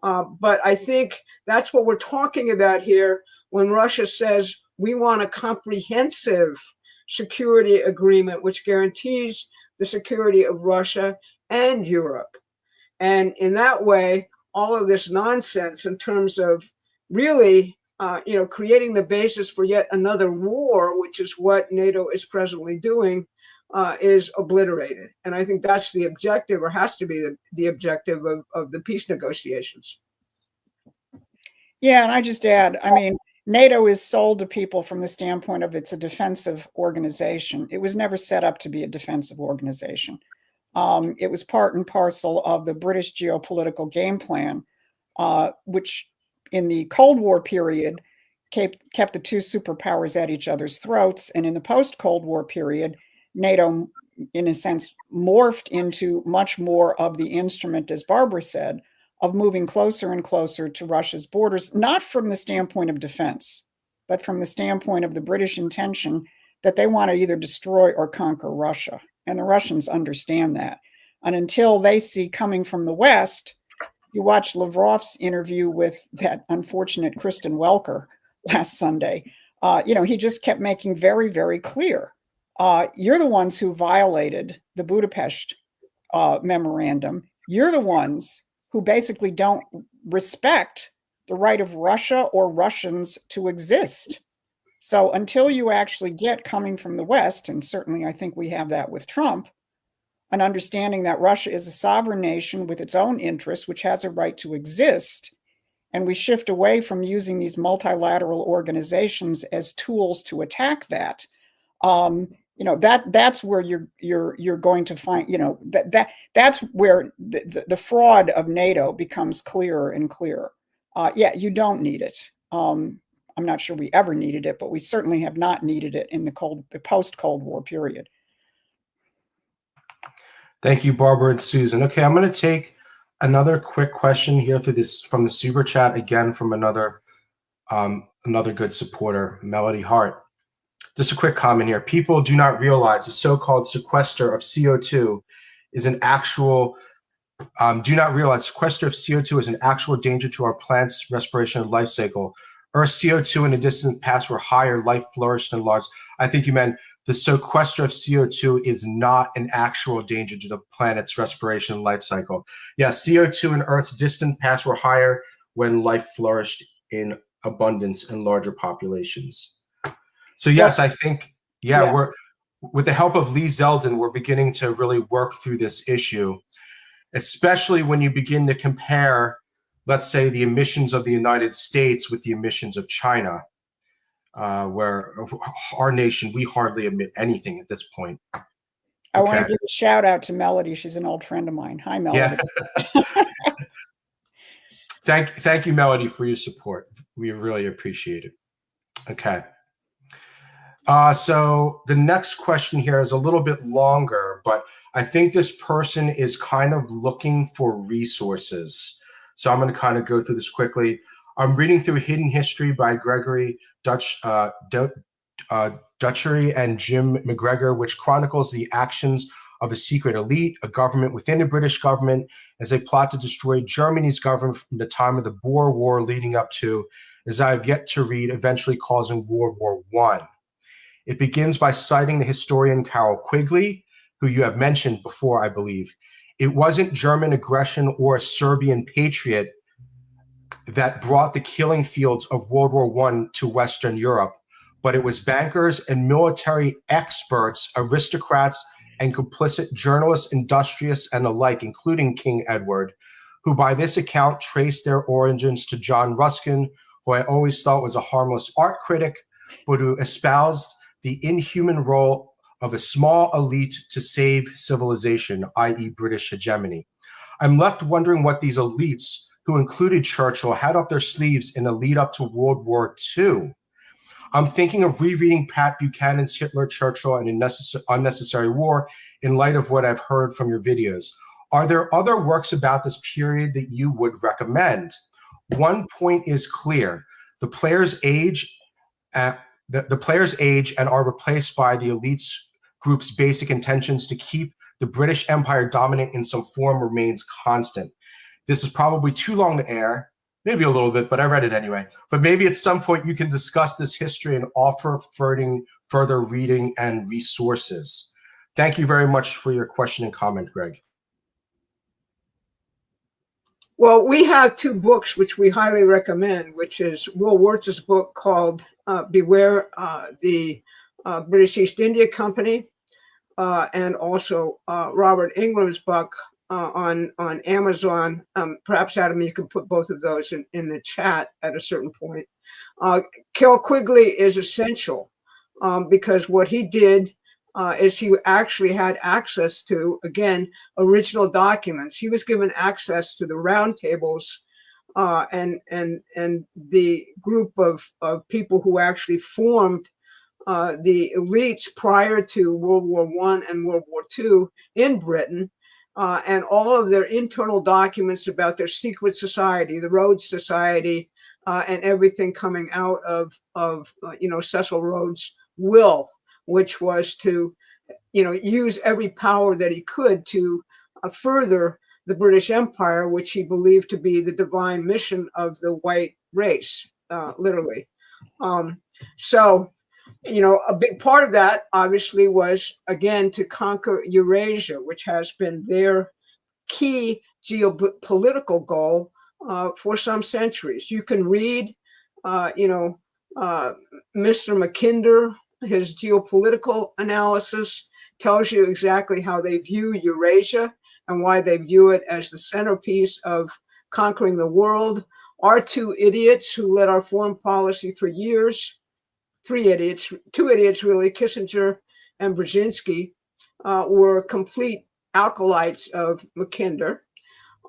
But I think that's what we're talking about here when Russia says we want a comprehensive security agreement which guarantees the security of Russia and Europe. And in that way, all of this nonsense in terms of really, creating the basis for yet another war, which is what NATO is presently doing, is obliterated. And I think that's the objective, or has to be the objective of the peace negotiations. Yeah, and I just add, NATO is sold to people from the standpoint of it's a defensive organization. It was never set up to be a defensive organization. It was part and parcel of the British geopolitical game plan, which in the Cold War period kept the two superpowers at each other's throats. And in the post-Cold War period, NATO, in a sense, morphed into much more of the instrument, as Barbara said, of moving closer and closer to Russia's borders, not from the standpoint of defense, but from the standpoint of the British intention that they want to either destroy or conquer Russia. And the Russians understand that. And until they see coming from the West, you watch Lavrov's interview with that unfortunate Kristen Welker last Sunday. He just kept making very, very clear, you're the ones who violated the Budapest memorandum. You're the ones who basically don't respect the right of Russia or Russians to exist. So until you actually get coming from the West, and certainly I think we have that with Trump, an understanding that Russia is a sovereign nation with its own interests, which has a right to exist, and we shift away from using these multilateral organizations as tools to attack that, that's where you're going to find, that's where the fraud of NATO becomes clearer and clearer. You don't need it. I'm not sure we ever needed it, but we certainly have not needed it in the post-Cold War period. Thank you, Barbara and Susan. Okay, I'm going to take another quick question here from the super chat, again from another good supporter, Melody Hart. Just a quick comment here. People do not realize the so-called sequester of CO2 is an actual. Do not realize sequester of CO2 is an actual danger to our plant's respiration and life cycle. Earth's CO2 in the distant past were higher, life flourished and large. I think you meant the sequester of CO2 is not an actual danger to the planet's respiration life cycle. Yeah, CO2 in Earth's distant past were higher when life flourished in abundance in larger populations. So yes, I think, we're, with the help of Lee Zeldin, we're beginning to really work through this issue, especially when you begin to compare, let's say, the emissions of the United States with the emissions of China, where our nation, we hardly emit anything at this point. I want to give a shout out to Melody. She's an old friend of mine. Hi, Melody. Yeah. Thank you, Melody, for your support. We really appreciate it. Okay. So the next question here is a little bit longer, but I think this person is kind of looking for resources. So I'm going to kind of go through this quickly. I'm reading through Hidden History by Gregory Dutchery and Jim McGregor, which chronicles the actions of a secret elite, a government within the British government, as they plot to destroy Germany's government from the time of the Boer War leading up to, as I have yet to read, eventually causing World War I. It begins by citing the historian Carol Quigley, who you have mentioned before, I believe. It wasn't German aggression or a Serbian patriot that brought the killing fields of World War I to Western Europe, but it was bankers and military experts, aristocrats, and complicit journalists, industrious, and the like, including King Edward, who by this account traced their origins to John Ruskin, who I always thought was a harmless art critic, but who espoused the inhuman role of a small elite to save civilization, i.e. British hegemony. I'm left wondering what these elites, who included Churchill, had up their sleeves in the lead up to World War II. I'm thinking of rereading Pat Buchanan's Hitler, Churchill, and Unnecessary War in light of what I've heard from your videos. Are there other works about this period that you would recommend? One point is clear. The players age and are replaced by the elites group's basic intentions to keep the British Empire dominant in some form remains constant. This is probably too long to air, maybe a little bit, but I read it anyway. But maybe at some point you can discuss this history and offer further reading and resources. Thank you very much for your question and comment, Greg. Well, we have two books which we highly recommend, which is Will Wurtz's book called Beware the British East India Company, and also Robert Ingram's book on Amazon. Perhaps, Adam, you can put both of those in the chat at a certain point. Carol Quigley is essential because what he did is he actually had access to, again, original documents. He was given access to the roundtables and the group of people who actually formed the elites prior to World War I and World War II in Britain, and all of their internal documents about their secret society, the Rhodes Society, and everything coming out of Cecil Rhodes' will, which was to, use every power that he could to further the British Empire, which he believed to be the divine mission of the white race, literally. So, a big part of that obviously was, again, to conquer Eurasia, which has been their key geopolitical goal for some centuries. You can read, Mr. Mackinder, his geopolitical analysis tells you exactly how they view Eurasia and why they view it as the centerpiece of conquering the world. Our two idiots who led our foreign policy for years, two idiots really, Kissinger and Brzezinski, were complete acolytes of Mackinder.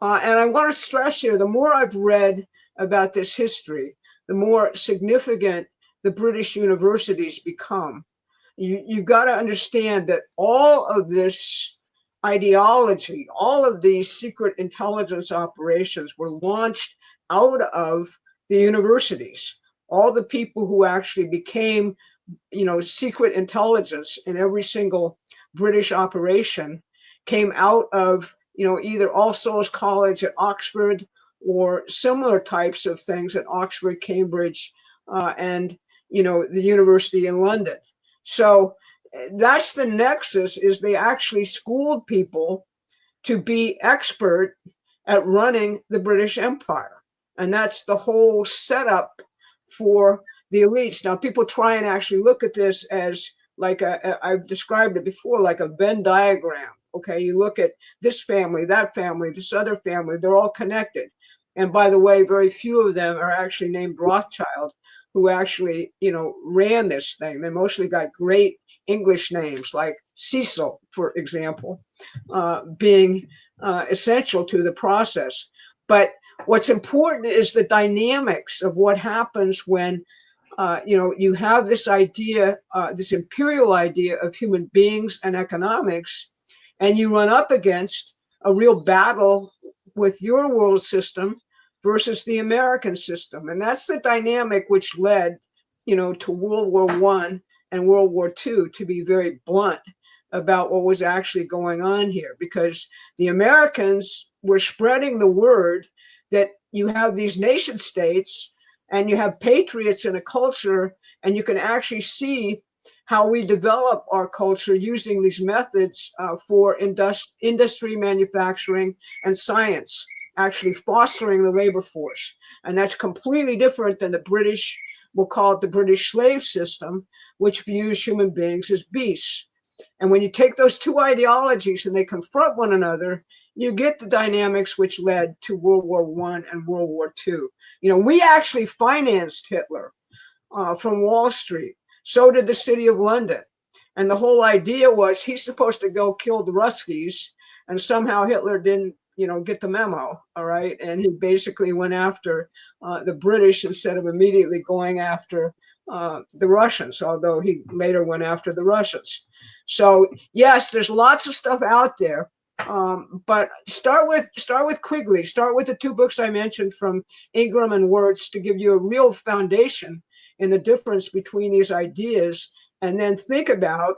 And I want to stress here, the more I've read about this history, the more significant the British universities become. You've got to understand that all of this ideology, all of these secret intelligence operations were launched out of the universities. All the people who actually became, secret intelligence in every single British operation came out of, either All Souls College at Oxford or similar types of things at Oxford, Cambridge, and, the University in London. So that's the nexus, is they actually schooled people to be expert at running the British Empire. And that's the whole setup for the elites. Now, people try and actually look at this as like I've described it before, like a Venn diagram. Okay, you look at this family, that family, this other family, they're all connected. And by the way, very few of them are actually named Rothschild, who actually, ran this thing. They mostly got great English names like Cecil, for example, being essential to the process. But what's important is the dynamics of what happens when you have this idea, this imperial idea of human beings and economics, and you run up against a real battle with your world system versus the American system. And that's the dynamic which led, to World War I and World War II, to be very blunt about what was actually going on here, because the Americans were spreading the word that you have these nation states and you have patriots in a culture, and you can actually see how we develop our culture using these methods for industry, manufacturing, and science, actually fostering the labor force. And that's completely different than the British, we'll call it the British slave system, which views human beings as beasts. And when you take those two ideologies and they confront one another, you get the dynamics which led to World War I and World War II. We actually financed Hitler from Wall Street. So did the City of London. And the whole idea was he's supposed to go kill the Ruskies, and somehow Hitler didn't, get the memo, all right? And he basically went after the British instead of immediately going after the Russians, although he later went after the Russians. So yes, there's lots of stuff out there. But start with Quigley. Start with the two books I mentioned from Ingram and Wirtz to give you a real foundation in the difference between these ideas. And then think about,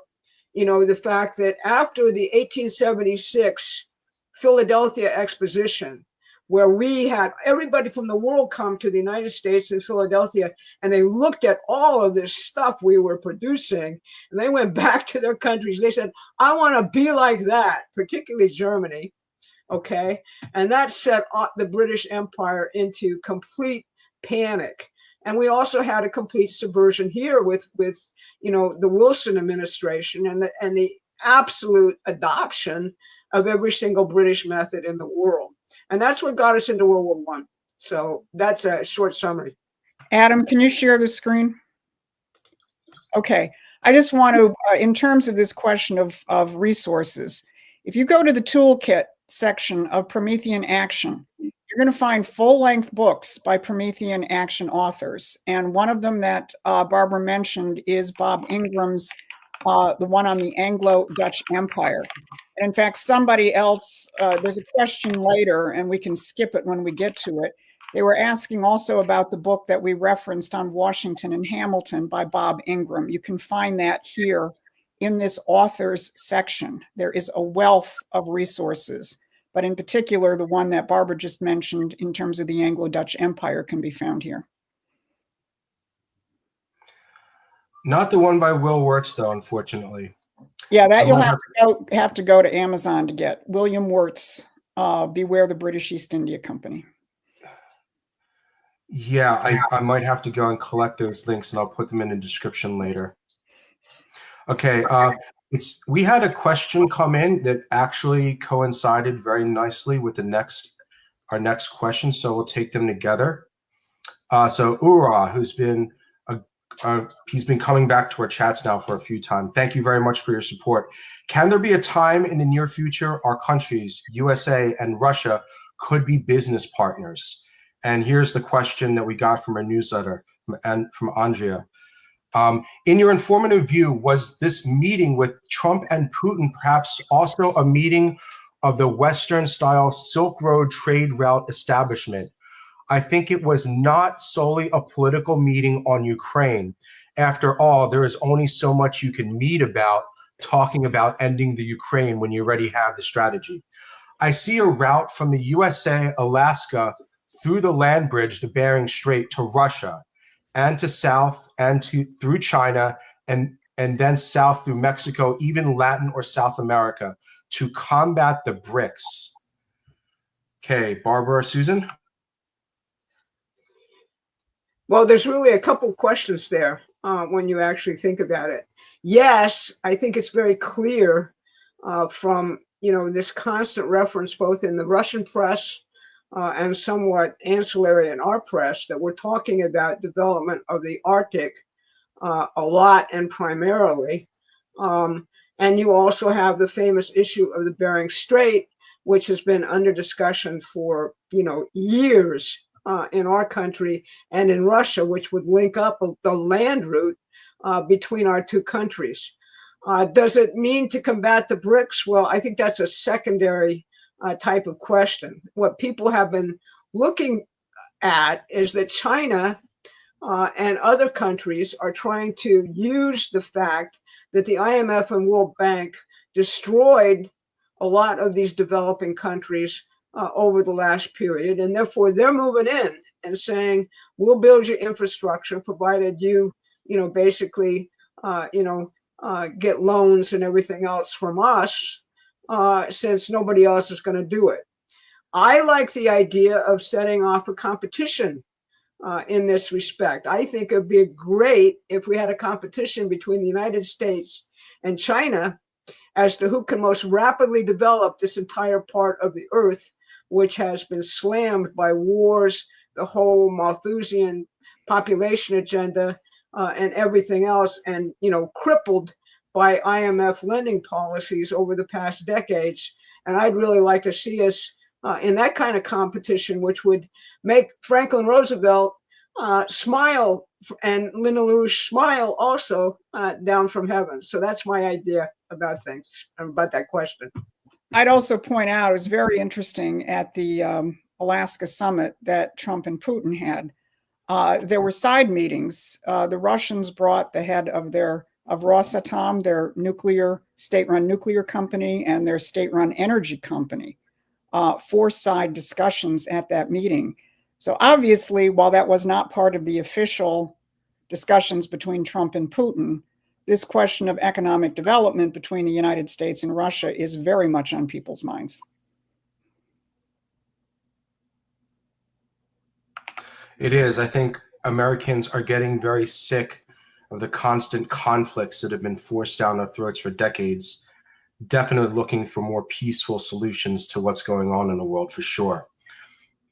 the fact that after the 1876 Philadelphia Exposition, where we had everybody from the world come to the United States in Philadelphia, and they looked at all of this stuff we were producing, and they went back to their countries. They said, I want to be like that, particularly Germany, okay? And that set the British Empire into complete panic. And we also had a complete subversion here with the Wilson administration and the absolute adoption of every single British method in the world. And that's what got us into World War I. So that's a short summary. Adam, can you share the screen? Okay. I just want to, in terms of this question of resources, if you go to the toolkit section of Promethean Action, you're going to find full-length books by Promethean Action authors. And one of them that Barbara mentioned is Bob Ingram's, the one on the Anglo-Dutch Empire. And in fact, somebody else, there's a question later, and we can skip it when we get to it. They were asking also about the book that we referenced on Washington and Hamilton by Bob Ingram. You can find that here in this authors section. There is a wealth of resources, but in particular, the one that Barbara just mentioned in terms of the Anglo-Dutch Empire can be found here. Not the one by Will Wirtz, though, unfortunately. Yeah, that you'll have to go to Amazon to get. William Wirtz, Beware the British East India Company. Yeah, I might have to go and collect those links, and I'll put them in the description later. Okay, we had a question come in that actually coincided very nicely with our next question, so we'll take them together. So Ura, who's been he's been coming back to our chats now for a few times. Thank you very much for your support. Can there be a time in the near future our countries, USA and Russia, could be business partners? And here's the question that we got from our newsletter and from Andrea. In your informative view, was this meeting with Trump and Putin perhaps also a meeting of the Western-style Silk Road trade route establishment? I think it was not solely a political meeting on Ukraine. After all, there is only so much you can meet about talking about ending the Ukraine when you already have the strategy. I see a route from the USA, Alaska, through the land bridge, the Bering Strait, to Russia, and to south, and through China, and and then south through Mexico, even Latin or South America, to combat the BRICS. Okay, Barbara, Susan? Well, there's really a couple questions there when you actually think about it. Yes, I think it's very clear from this constant reference both in the Russian press and somewhat ancillary in our press that we're talking about development of the Arctic a lot and primarily. And you also have the famous issue of the Bering Strait, which has been under discussion for years in our country and in Russia, which would link up the land route between our two countries. Does it mean to combat the BRICS? Well, I think that's a secondary type of question. What people have been looking at is that China and other countries are trying to use the fact that the IMF and World Bank destroyed a lot of these developing countries over the last period, and therefore they're moving in and saying, we'll build your infrastructure provided you basically get loans and everything else from us, since nobody else is going to do it. I like the idea of setting off a competition in this respect. I think it'd be great if we had a competition between the United States and China as to who can most rapidly develop this entire part of the earth, which has been slammed by wars, the whole Malthusian population agenda, and everything else, and crippled by IMF lending policies over the past decades. And I'd really like to see us in that kind of competition, which would make Franklin Roosevelt smile and Lyndon LaRouche smile also down from heaven. So that's my idea about things, about that question. I'd also point out, it was very interesting at the Alaska summit that Trump and Putin had. There were side meetings. The Russians brought the head of Rosatom, their state-run nuclear company, and their state-run energy company, for side discussions at that meeting. So obviously, while that was not part of the official discussions between Trump and Putin, this question of economic development between the United States and Russia is very much on people's minds. It is. I think Americans are getting very sick of the constant conflicts that have been forced down their throats for decades. Definitely looking for more peaceful solutions to what's going on in the world, for sure.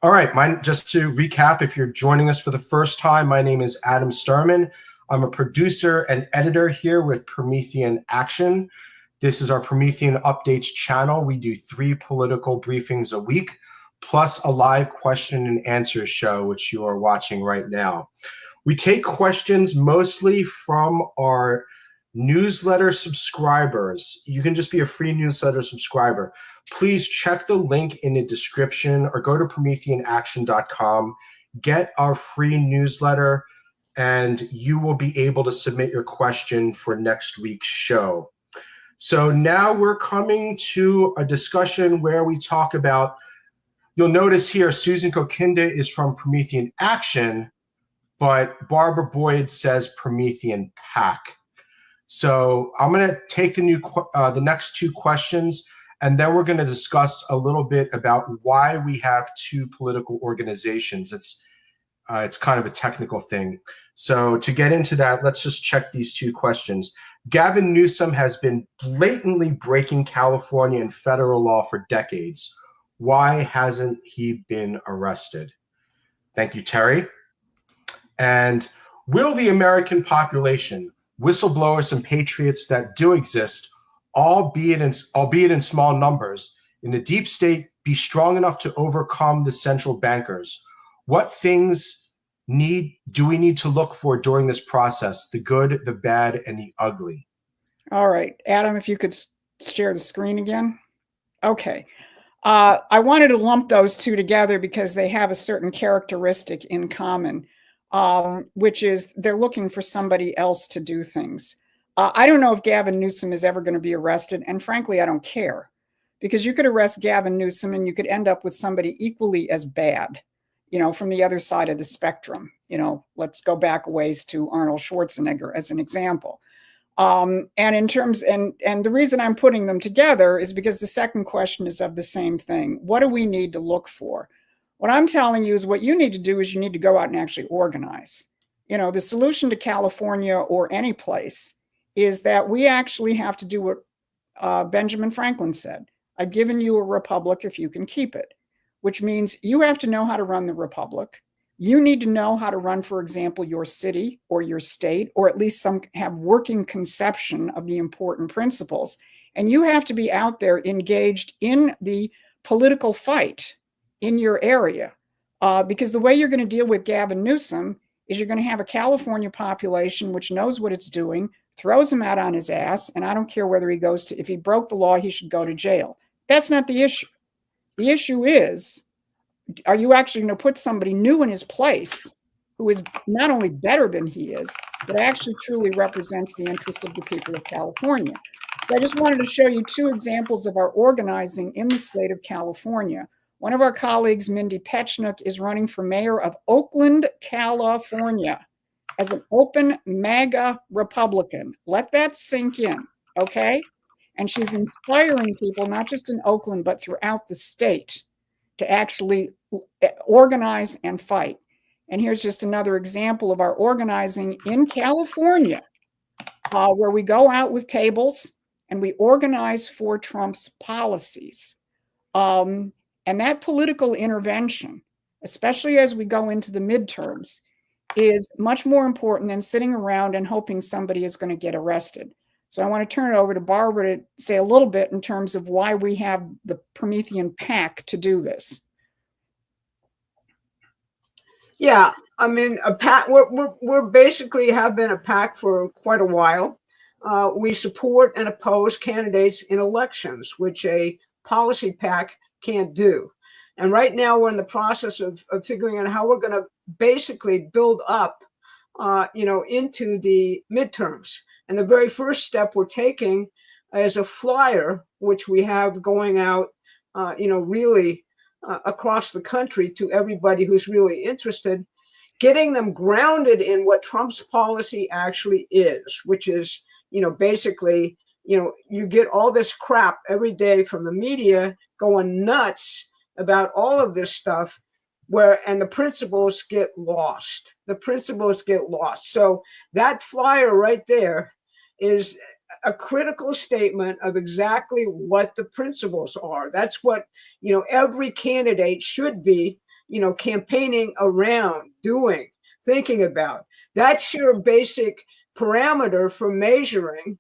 All right, just to recap, if you're joining us for the first time, my name is Adam Sturman. I'm a producer and editor here with Promethean Action. This is our Promethean Updates channel. We do 3 political briefings a week, plus a live question and answer show, which you are watching right now. We take questions mostly from our newsletter subscribers. You can just be a free newsletter subscriber. Please check the link in the description or go to prometheanaction.com, get our free newsletter, and you will be able to submit your question for next week's show. So now we're coming to a discussion where we talk about, you'll notice here, Susan Kokinda is from Promethean Action, but Barbara Boyd says Promethean PAC. So I'm going to take the next 2 questions, and then we're going to discuss a little bit about why we have 2 political organizations. It's kind of a technical thing. So to get into that, let's just check these 2 questions. Gavin Newsom has been blatantly breaking California and federal law for decades. Why hasn't he been arrested? Thank you, Terry. And will the American population, whistleblowers and patriots that do exist, albeit in small numbers, in the deep state, be strong enough to overcome the central bankers? What things do we need to look for during this process? The good, the bad, and the ugly. All right, Adam, if you could share the screen again. Okay. I wanted to lump those 2 together because they have a certain characteristic in common, which is they're looking for somebody else to do things. I don't know if Gavin Newsom is ever going to be arrested, and frankly, I don't care, because you could arrest Gavin Newsom and you could end up with somebody equally as bad, from the other side of the spectrum. Let's go back a ways to Arnold Schwarzenegger as an example. And in terms, and the reason I'm putting them together is because the second question is of the same thing. What do we need to look for? What I'm telling you is what you need to do is you need to go out and actually organize. You know, the solution to California or any place is that we actually have to do what Benjamin Franklin said. I've given you a republic if you can keep it, which means you have to know how to run the republic. You need to know how to run, for example, your city or your state, or at least some have working conception of the important principles. And you have to be out there engaged in the political fight in your area. Because the way you're going to deal with Gavin Newsom is you're going to have a California population which knows what it's doing, throws him out on his ass, and I don't care whether he goes to, if he broke the law, he should go to jail. That's not the issue. The issue is, are you actually going to put somebody new in his place who is not only better than he is, but actually truly represents the interests of the people of California? So I just wanted to show you two examples of our organizing in the state of California. One of our colleagues, Mindy Petchnook, is running for mayor of Oakland, California, as an open MAGA Republican. Let that sink in, okay? And she's inspiring people, not just in Oakland, but throughout the state, to actually organize and fight. And here's just another example of our organizing in California, where we go out with tables and we organize for Trump's policies. And that political intervention, especially as we go into the midterms, is much more important than sitting around and hoping somebody is going to get arrested. So I want to turn it over to Barbara to say a little bit in terms of why we have the Promethean PAC to do this. Yeah, I mean, a PAC. We're basically have been a PAC for quite a while. We support and oppose candidates in elections, which a policy PAC can't do. And right now we're in the process of figuring out how we're going to basically build up, into the midterms. And the very first step we're taking is a flyer, which we have going out, really across the country to everybody who's really interested, getting them grounded in what Trump's policy actually is, which is, basically, you get all this crap every day from the media going nuts about all of this stuff, and the principles get lost. The principles get lost. So that flyer right there is a critical statement of exactly what the principles are. That's what, every candidate should be, campaigning around, doing, thinking about. That's your basic parameter for measuring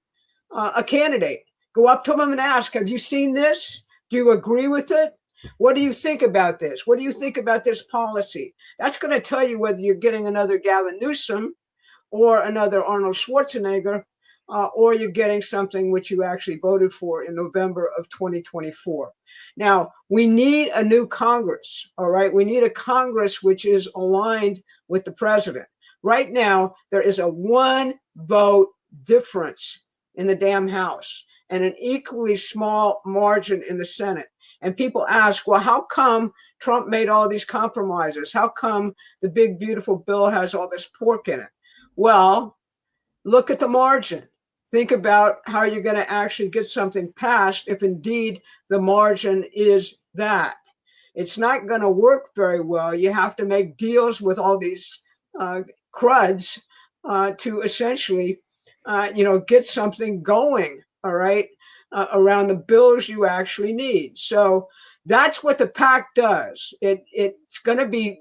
a candidate. Go up to them and ask, have you seen this? Do you agree with it? What do you think about this? What do you think about this policy? That's going to tell you whether you're getting another Gavin Newsom or another Arnold Schwarzenegger, or you're getting something which you actually voted for in November of 2024. Now, we need a new Congress, all right? We need a Congress which is aligned with the president. Right now, there is a 1 vote difference in the damn House and an equally small margin in the Senate. And people ask, well, how come Trump made all these compromises? How come the big, beautiful bill has all this pork in it? Well, look at the margin. Think about how you're going to actually get something passed if indeed the margin is that. It's not going to work very well. You have to make deals with all these cruds to essentially, get something going, all right, around the bills you actually need. So that's what the PAC does. It's going to be,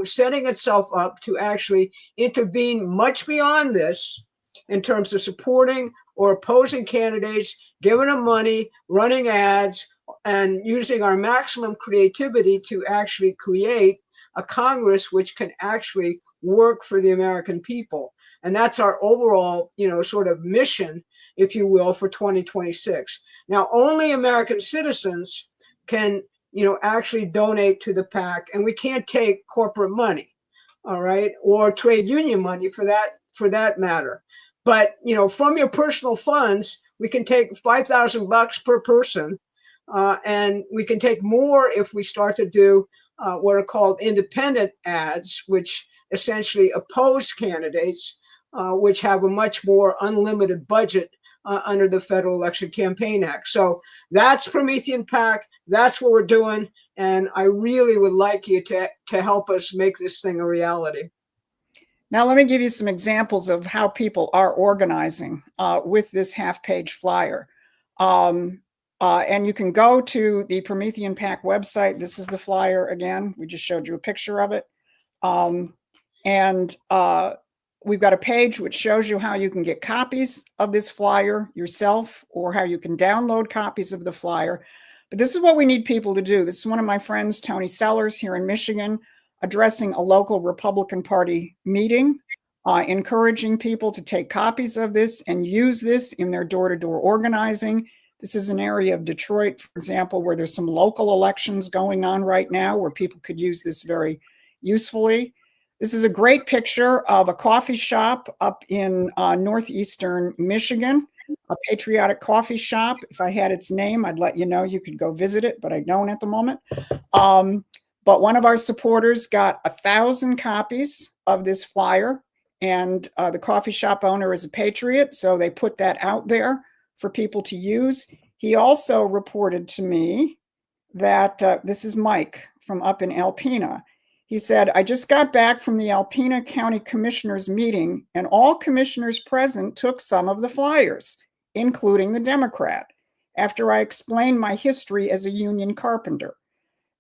setting itself up to actually intervene much beyond this in terms of supporting or opposing candidates, giving them money, running ads, and using our maximum creativity to actually create a Congress which can actually work for the American people. And that's our overall, sort of mission, if you will, for 2026. Now, only American citizens can, actually donate to the PAC, and we can't take corporate money, all right, or trade union money for that matter. But, from your personal funds, we can take $5,000 per person, and we can take more if we start to do what are called independent ads, which essentially oppose candidates which have a much more unlimited budget under the Federal Election Campaign Act. So that's Promethean PAC. That's what we're doing. And I really would like you to help us make this thing a reality. Now, let me give you some examples of how people are organizing with this half-page flyer. And you can go to the Promethean PAC website. This is the flyer again. We just showed you a picture of it. We've got a page which shows you how you can get copies of this flyer yourself or how you can download copies of the flyer. But this is what we need people to do. This is one of my friends, Tony Sellers, here in Michigan, addressing a local Republican Party meeting, encouraging people to take copies of this and use this in their door-to-door organizing. This is an area of Detroit, for example, where there's some local elections going on right now where people could use this very usefully. This is a great picture of a coffee shop up in northeastern Michigan, a patriotic coffee shop. If I had its name, I'd let you know. You could go visit it, but I don't at the moment. But one of our supporters got 1,000 copies of this flyer, and the coffee shop owner is a patriot, so they put that out there for people to use. He also reported to me that this is Mike from up in Alpena. He said, I just got back from the Alpena County Commissioners meeting, and all commissioners present took some of the flyers, including the Democrat, after I explained my history as a union carpenter.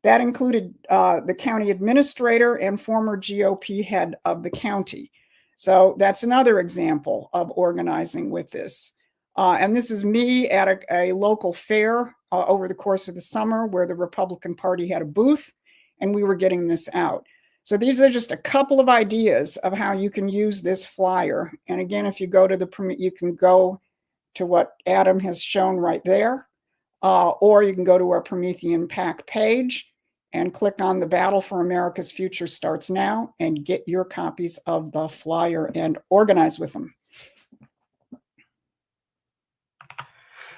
That included the county administrator and former GOP head of the county. So that's another example of organizing with this. And this is me at a local fair over the course of the summer where the Republican Party had a booth and we were getting this out. So these are just a couple of ideas of how you can use this flyer. And again, if you go to you can go to what Adam has shown right there, or you can go to our Promethean PAC page and click on the Battle for America's Future Starts Now and get your copies of the flyer and organize with them.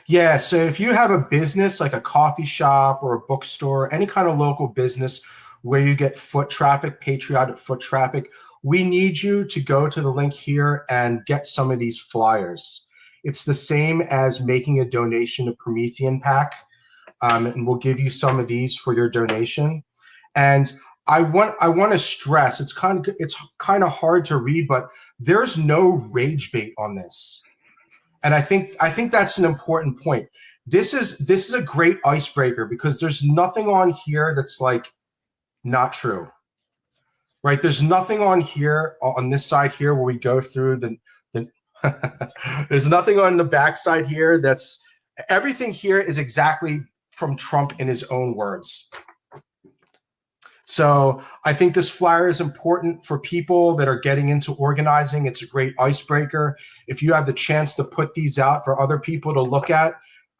Yeah, so if you have a business like a coffee shop or a bookstore, any kind of local business where you get foot traffic, patriotic foot traffic, we need you to go to the link here and get some of these flyers. It's the same as making a donation to Promethean PAC, and we'll give you some of these for your donation. And I want to stress, it's kind of hard to read, but there's no rage bait on this. And I think that's an important point. This is a great icebreaker because there's nothing on here that's like not true, right? There's nothing on here on this side here where we go through the there's nothing on the back side here that's everything here is exactly from Trump in his own words. So I think this flyer is important for people that are getting into organizing. It's a great icebreaker. If you have the chance to put these out for other people to look at,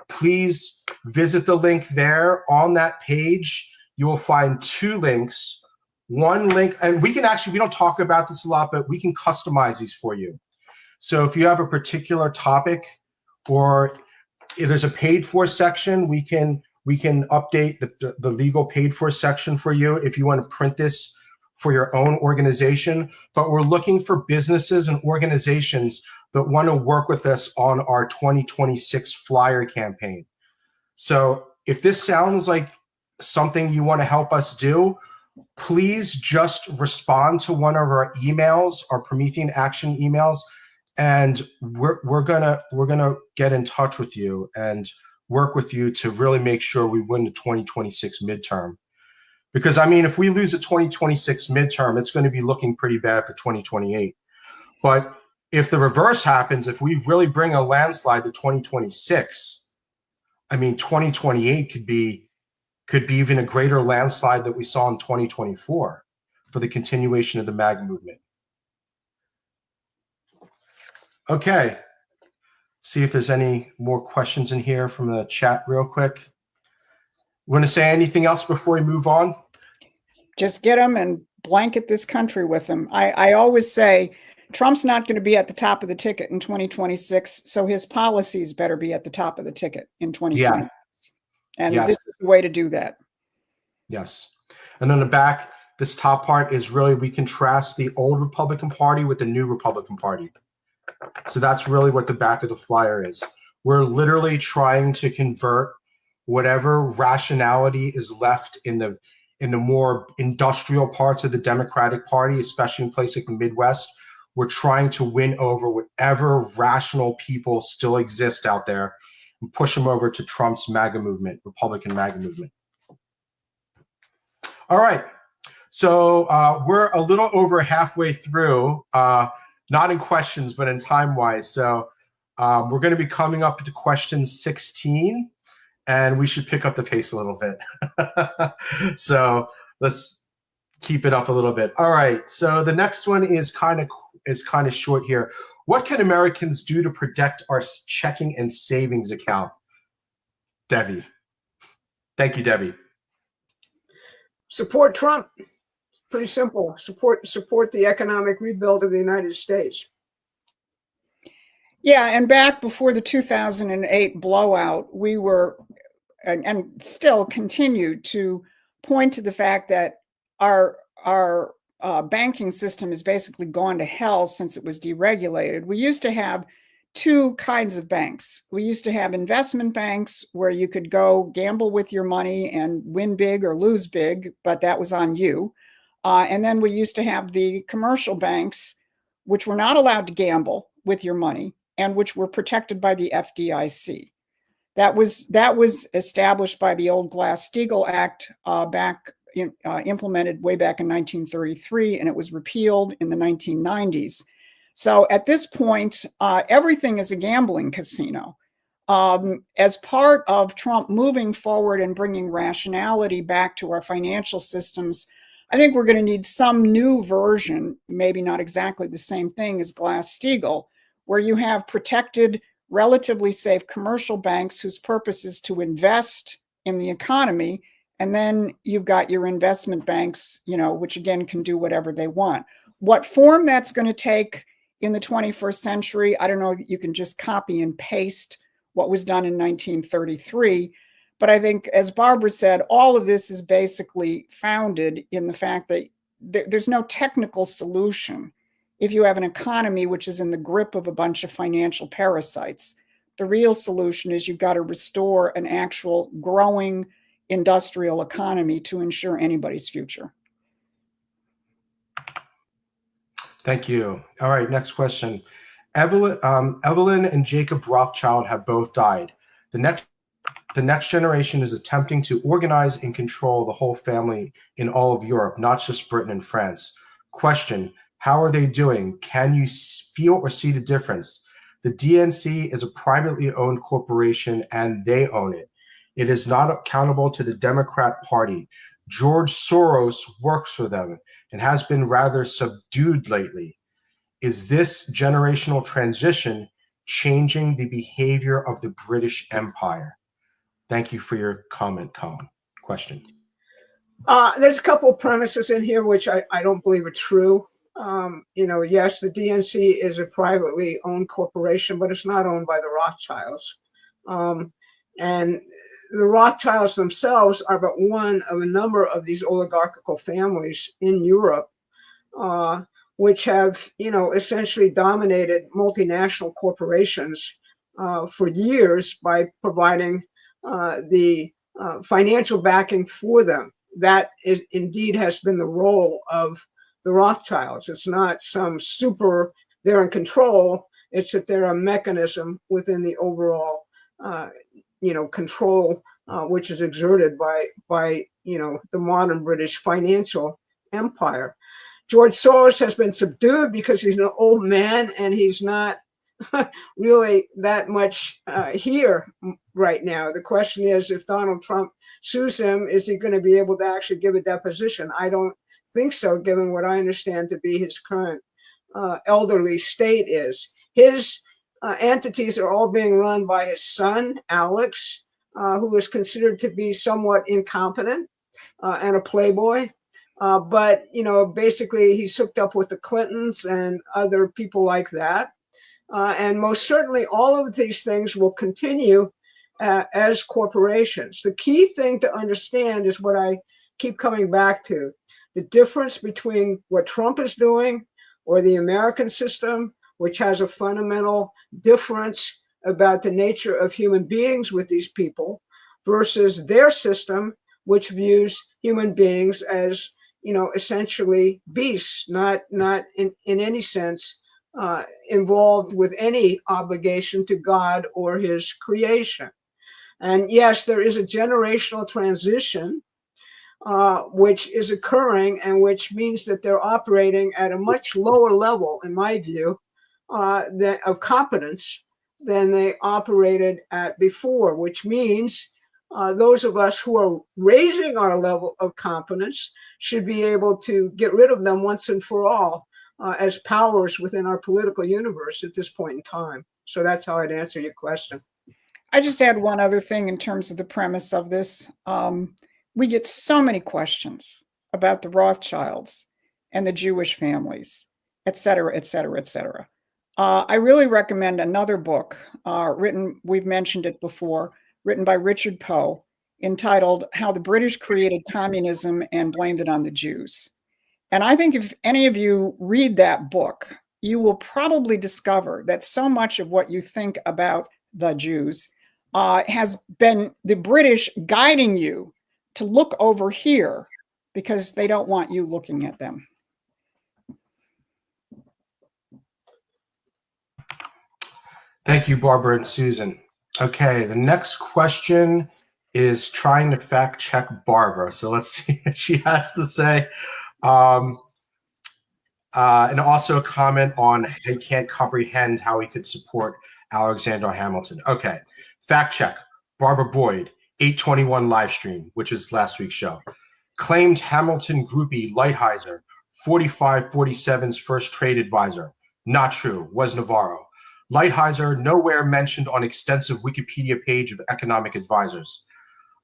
please visit the link there. On that page, you will find 2 links. One link, and we don't talk about this a lot, but we can customize these for you. So if you have a particular topic or if there's a paid for section, we can update the legal paid for section for you if you want to print this for your own organization. But we're looking for businesses and organizations that want to work with us on our 2026 flyer campaign. So if this sounds like something you want to help us do, please just respond to one of our emails, our Promethean Action emails, and we're gonna get in touch with you and work with you to really make sure we win the 2026 midterm. Because, I mean, if we lose a 2026 midterm, it's going to be looking pretty bad for 2028. But if the reverse happens, if we really bring a landslide to 2026, I mean, 2028 could be even a greater landslide that we saw in 2024 for the continuation of the MAGA movement. Okay. See if there's any more questions in here from the chat real quick. Want to say anything else before we move on? Just get them and blanket this country with them. I always say Trump's not going to be at the top of the ticket in 2026, so his policies better be at the top of the ticket in 2026. Yeah. And yes, this is the way to do that. Yes. And on the back, this top part is really, we contrast the old Republican Party with the new Republican Party. So that's really what the back of the flyer is. We're literally trying to convert whatever rationality is left in the more industrial parts of the Democratic Party, especially in places like the Midwest. We're trying to win over whatever rational people still exist out there and push them over to Trump's MAGA movement, Republican MAGA movement. All right. So we're a little over halfway through, not in questions, but in time-wise. So we're going to be coming up to question 16, and we should pick up the pace a little bit. So let's keep it up a little bit. All right. So the next one is kind of short here. What can Americans do to protect our checking and savings account? Debbie. Thank you, Debbie. Support Trump. Pretty simple. Support the economic rebuild of the United States. Yeah, and back before the 2008 blowout, we were, and still continue to point to the fact that our banking system has basically gone to hell since it was deregulated. We used to have two kinds of banks. We used to have investment banks where you could go gamble with your money and win big or lose big, but that was on you. And then we used to have the commercial banks, which were not allowed to gamble with your money and which were protected by the FDIC. That was established by the old Glass-Steagall Act implemented way back in 1933, and it was repealed in the 1990s. So at this point, everything is a gambling casino. As part of Trump moving forward and bringing rationality back to our financial systems, I think we're going to need some new version, maybe not exactly the same thing as Glass-Steagall, where you have protected, relatively safe commercial banks whose purpose is to invest in the economy. And then you've got your investment banks, which again can do whatever they want. What form that's going to take in the 21st century, I don't know, you can just copy and paste what was done in 1933. But I think, as Barbara said, all of this is basically founded in the fact that there's no technical solution if you have an economy which is in the grip of a bunch of financial parasites. The real solution is you've got to restore an actual growing industrial economy to ensure anybody's future. Thank you. All right, next question. Evelyn and Jacob Rothschild have both died. The next generation is attempting to organize and control the whole family in all of Europe, not just Britain and France. Question, how are they doing? Can you feel or see the difference? The DNC is a privately owned corporation and they own it. It is not accountable to the Democrat Party. George Soros works for them and has been rather subdued lately. Is this generational transition changing the behavior of the British Empire? Thank you for your comment, Colin. Question. There's a couple of premises in here which I don't believe are true. Yes, the DNC is a privately owned corporation, but it's not owned by the Rothschilds. And the Rothschilds themselves are but one of a number of these oligarchical families in Europe, which have, essentially dominated multinational corporations for years by providing the financial backing for them. That indeed has been the role of the Rothschilds. It's not some they're in control. It's that they're a mechanism within the overall, control, which is exerted by the modern British financial empire. George Soros has been subdued because he's an old man and he's not really that much here right now. The question is, if Donald Trump sues him, is he going to be able to actually give a deposition? I don't think so, given what I understand to be his current elderly state is. His entities are all being run by his son, Alex, who is considered to be somewhat incompetent and a playboy. But, basically he's hooked up with the Clintons and other people like that. And most certainly all of these things will continue as corporations. The key thing to understand is what I keep coming back to. The difference between what Trump is doing or the American system which has a fundamental difference about the nature of human beings with these people, versus their system, which views human beings as, essentially beasts, not in any sense involved with any obligation to God or his creation. And yes, there is a generational transition which is occurring, and which means that they're operating at a much lower level, in my view, of competence than they operated at before, which means those of us who are raising our level of competence should be able to get rid of them once and for all as powers within our political universe at this point in time. So that's how I'd answer your question. I just add one other thing in terms of the premise of this. We get so many questions about the Rothschilds and the Jewish families, et cetera, et cetera, et cetera. I really recommend another book written, we've mentioned it before, written by Richard Poe, entitled How the British Created Communism and Blamed It on the Jews. And I think if any of you read that book, you will probably discover that so much of what you think about the Jews has been the British guiding you to look over here because they don't want you looking at them. Thank you, Barbara and Susan. Okay, the next question is trying to fact check Barbara. So let's see what she has to say. And also a comment on he can't comprehend how he could support Alexander Hamilton. Okay, fact check. Barbara Boyd, 821 live stream, which is last week's show, claimed Hamilton groupie Lighthizer, 4547's first trade advisor. Not true, was Navarro. Lighthizer nowhere mentioned on extensive Wikipedia page of economic advisors.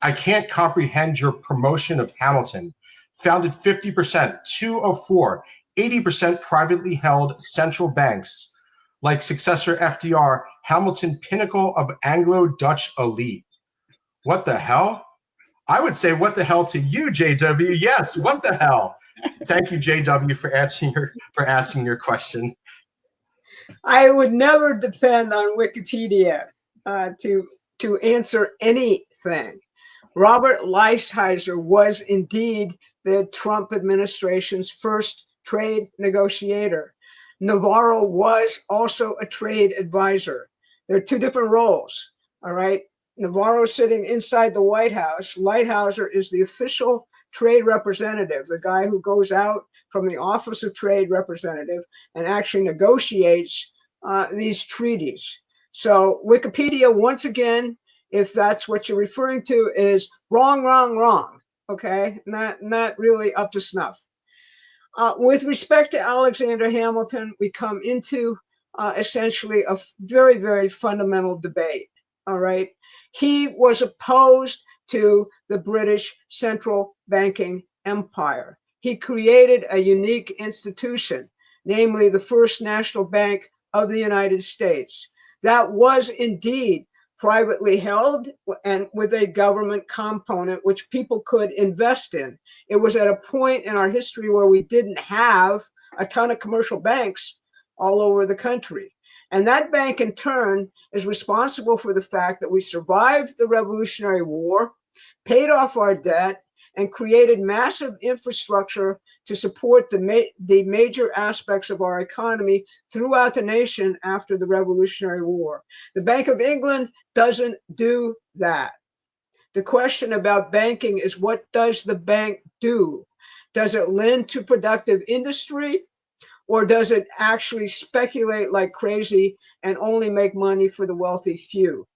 I can't comprehend your promotion of Hamilton. Founded 50%, 204, 80% privately held central banks. Like successor FDR, Hamilton pinnacle of Anglo-Dutch elite. What the hell? I would say what the hell to you, JW. Yes, what the hell? Thank you, JW, for asking your question. I would never depend on Wikipedia to answer anything. Robert Lighthizer was indeed the Trump administration's first trade negotiator. Navarro was also a trade advisor. There are two different roles, all right? Navarro sitting inside the White House. Lighthizer is the official trade representative, the guy who goes out from the Office of Trade Representative and actually negotiates these treaties. So Wikipedia, once again, if that's what you're referring to, is wrong, wrong, wrong. Okay, not really up to snuff. With respect to Alexander Hamilton, we come into essentially a very, very fundamental debate. All right, he was opposed to the British central banking empire. He created a unique institution, namely the First National Bank of the United States. That was indeed privately held and with a government component which people could invest in. It was at a point in our history where we didn't have a ton of commercial banks all over the country. And that bank in turn is responsible for the fact that we survived the Revolutionary War, paid off our debt, and created massive infrastructure to support the major aspects of our economy throughout the nation after the Revolutionary War. The Bank of England doesn't do that. The question about banking is, what does the bank do? Does it lend to productive industry, or does it actually speculate like crazy and only make money for the wealthy few?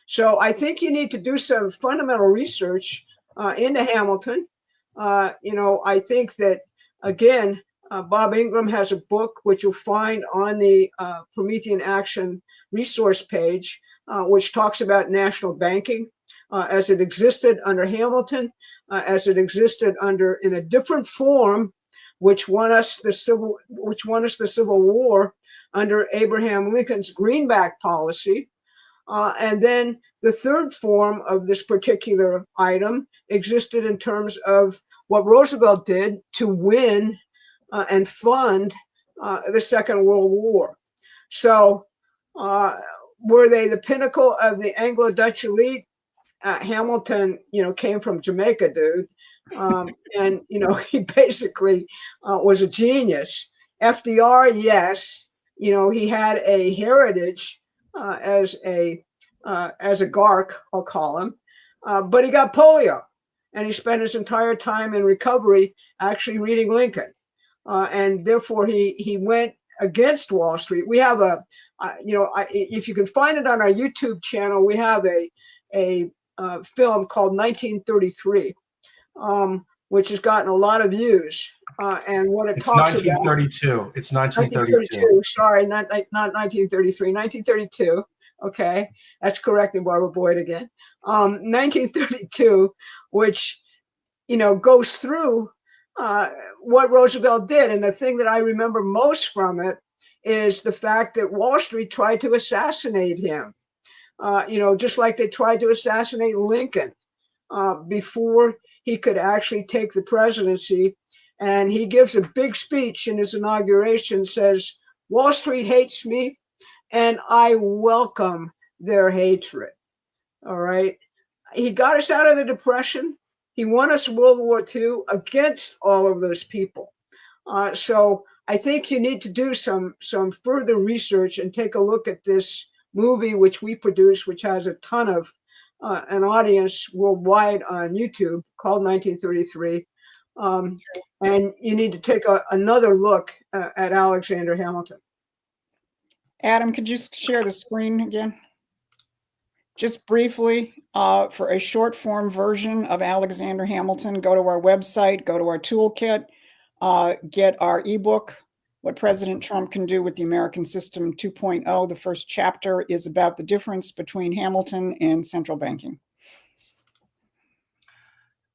So I think you need to do some fundamental research into Hamilton. I think that, again, Bob Ingram has a book which you'll find on the Promethean Action resource page, which talks about national banking as it existed under Hamilton, as it existed in a different form, which won us the Civil War under Abraham Lincoln's greenback policy. And then the third form of this particular item existed in terms of what Roosevelt did to win and fund the Second World War. So were they the pinnacle of the Anglo-Dutch elite? Hamilton, came from Jamaica, dude. And, he basically was a genius. FDR, yes, he had a heritage as a Gark, I'll call him, but he got polio, and he spent his entire time in recovery actually reading Lincoln, and therefore he went against Wall Street. We have if you can find it on our YouTube channel, we have a film called 1933, which has gotten a lot of views. And what it talks 1932. about. It's 1932. Sorry, not 1933, 1932. Okay, that's correcting Barbara Boyd again. 1932, which, goes through what Roosevelt did. And the thing that I remember most from it is the fact that Wall Street tried to assassinate him. Just like they tried to assassinate Lincoln before he could actually take the presidency. And he gives a big speech in his inauguration, says, Wall Street hates me, and I welcome their hatred. All right. He got us out of the Depression. He won us World War II against all of those people. So I think you need to do some further research and take a look at this movie, which we produced, which has a ton of an audience worldwide on YouTube, called 1933. And you need to take another look at Alexander Hamilton. Adam, could you share the screen again? Just briefly, for a short form version of Alexander Hamilton, go to our website, go to our toolkit, get our ebook, What President Trump Can Do with the American System 2.0. The first chapter is about the difference between Hamilton and central banking.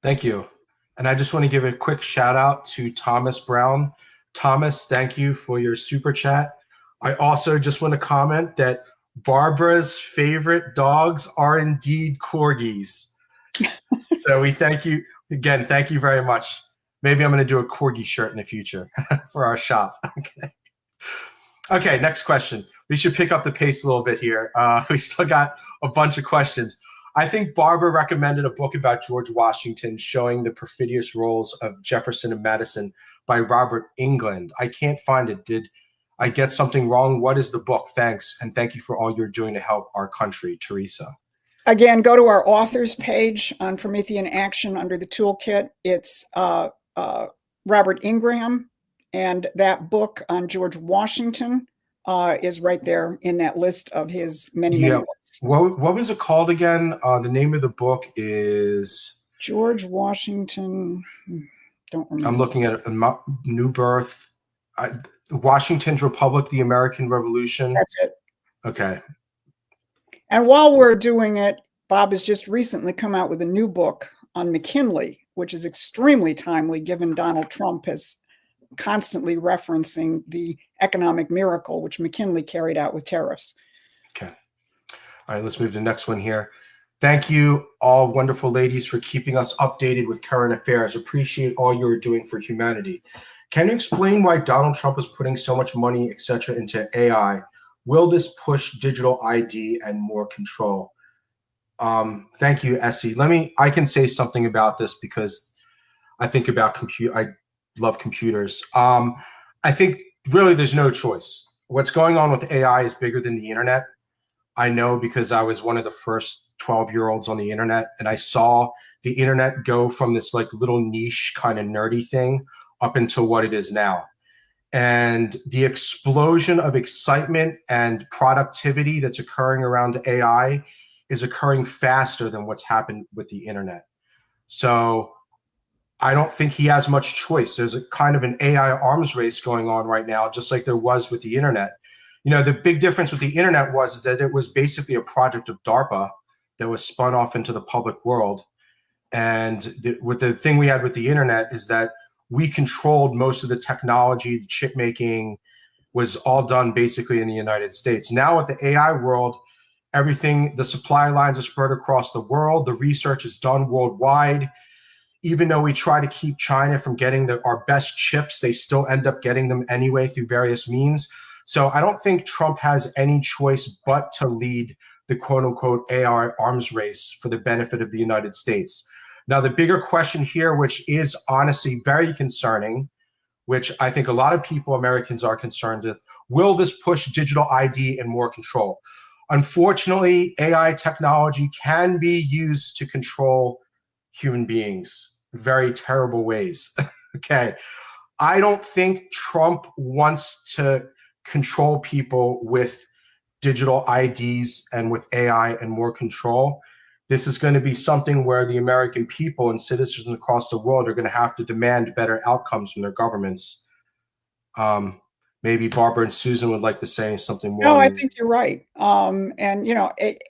Thank you. And I just want to give a quick shout out to Thomas Brown. Thomas, thank you for your super chat. I also just want to comment that Barbara's favorite dogs are indeed corgis. So we thank you again. Thank you very much. Maybe I'm going to do a corgi shirt in the future for our shop. Okay, next question. We should pick up the pace a little bit here. We still got a bunch of questions. I think Barbara recommended a book about George Washington showing the perfidious roles of Jefferson and Madison by Robert England. I can't find it. Did I get something wrong? What is the book? Thanks. And thank you for all you're doing to help our country, Teresa. Again, go to our authors page on Promethean Action under the toolkit. It's Robert Ingraham, and that book on George Washington is right there in that list of his many books. What was it called again? The name of the book is George Washington. Don't remember. I'm looking at a New Birth. Washington's Republic, the American Revolution. That's it. Okay. And while we're doing it, Bob has just recently come out with a new book on McKinley, which is extremely timely given Donald Trump is constantly referencing the economic miracle which McKinley carried out with tariffs. Okay. All right, let's move to the next one here. Thank you, all wonderful ladies, for keeping us updated with current affairs. Appreciate all you're doing for humanity. Can you explain why Donald Trump is putting so much money, etc., into AI? Will this push digital ID and more control? Thank you, Essie. I can say something about this because I think about I love computers. I think really there's no choice. What's going on with AI is bigger than the internet. I know because I was one of the first 12-year-olds on the internet, and I saw the internet go from this like little niche kind of nerdy thing up into what it is now. And the explosion of excitement and productivity that's occurring around AI is occurring faster than what's happened with the internet. So I don't think he has much choice. There's a kind of an AI arms race going on right now, just like there was with the internet. You know, the big difference with the internet is that it was basically a project of DARPA that was spun off into the public world. And the thing we had with the internet is that we controlled most of the technology, the chip making was all done basically in the United States. Now with the AI world, everything, the supply lines are spread across the world. The research is done worldwide. Even though we try to keep China from getting our best chips, they still end up getting them anyway through various means. So I don't think Trump has any choice but to lead the quote unquote AI arms race for the benefit of the United States. Now, the bigger question here, which is honestly very concerning, which I think a lot of people, Americans, are concerned with, will this push digital ID and more control? Unfortunately, AI technology can be used to control human beings in very terrible ways. Okay. I don't think Trump wants to control people with digital IDs and with AI and more control. This is going to be something where the American people and citizens across the world are going to have to demand better outcomes from their governments. Maybe Barbara and Susan would like to say something more. No, I think you're right. And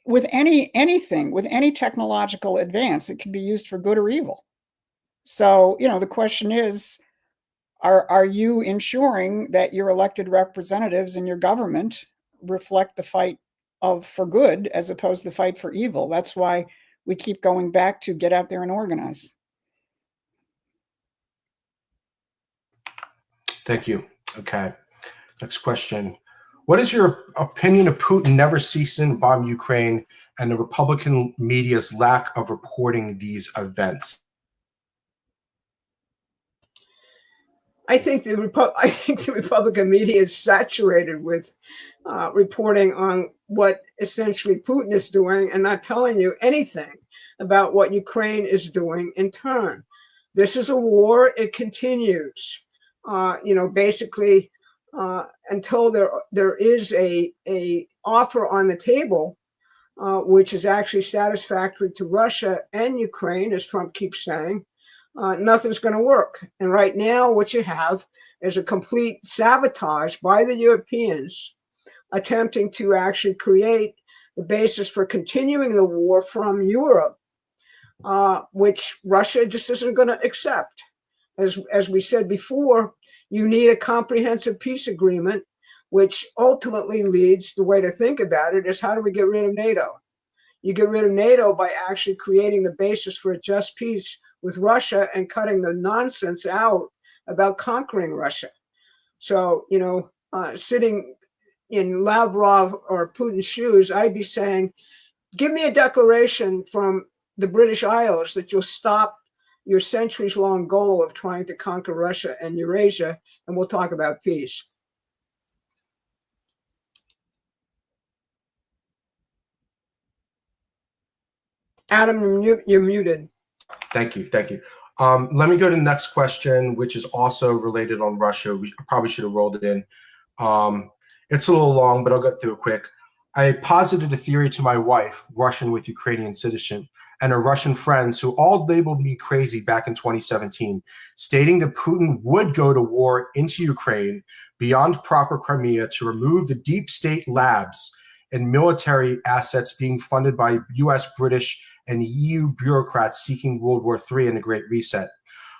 with anything, with any technological advance, it can be used for good or evil. So, the question is, are you ensuring that your elected representatives in your government reflect the fight for good as opposed to the fight for evil? That's why we keep going back to get out there and organize. Thank you. Okay. Next question. What is your opinion of Putin never ceasing to bomb Ukraine and the Republican media's lack of reporting these events? I think the Republican media is saturated with reporting on what essentially Putin is doing and not telling you anything about what Ukraine is doing in turn. This is a war. It continues. Basically, until there is a offer on the table, which is actually satisfactory to Russia and Ukraine, as Trump keeps saying, nothing's going to work. And right now, what you have is a complete sabotage by the Europeans attempting to actually create the basis for continuing the war from Europe, which Russia just isn't going to accept. As we said before, you need a comprehensive peace agreement, which ultimately leads, the way to think about it is, how do we get rid of NATO? You get rid of NATO by actually creating the basis for a just peace with Russia and cutting the nonsense out about conquering Russia. So, sitting in Lavrov or Putin's shoes, I'd be saying, give me a declaration from the British Isles that you'll stop your centuries-long goal of trying to conquer Russia and Eurasia, and we'll talk about peace. Adam, you're muted. Thank you. Thank you. Let me go to the next question, which is also related on Russia. We probably should have rolled it in. It's a little long, but I'll get through it quick. I posited a theory to my wife, Russian with Ukrainian citizenship, and her Russian friends who all labeled me crazy back in 2017, stating that Putin would go to war into Ukraine beyond proper Crimea to remove the deep state labs and military assets being funded by US, British, and EU bureaucrats seeking World War III and the Great Reset.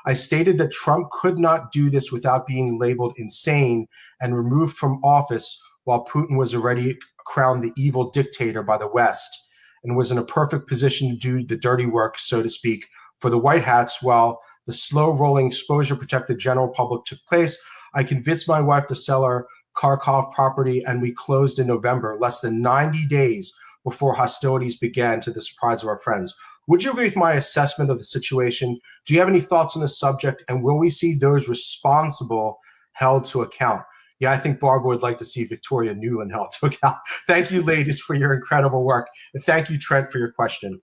I stated that Trump could not do this without being labeled insane and removed from office while Putin was already crowned the evil dictator by the West and was in a perfect position to do the dirty work, so to speak, for the white hats while the slow-rolling exposure-protected general public took place. I convinced my wife to sell her Kharkov property, and we closed in November, less than 90 days before hostilities began, to the surprise of our friends. Would you agree with my assessment of the situation? Do you have any thoughts on the subject, and will we see those responsible held to account? Yeah, I think Barbara would like to see Victoria Nuland held to account. Thank you, ladies, for your incredible work. And thank you, Trent, for your question.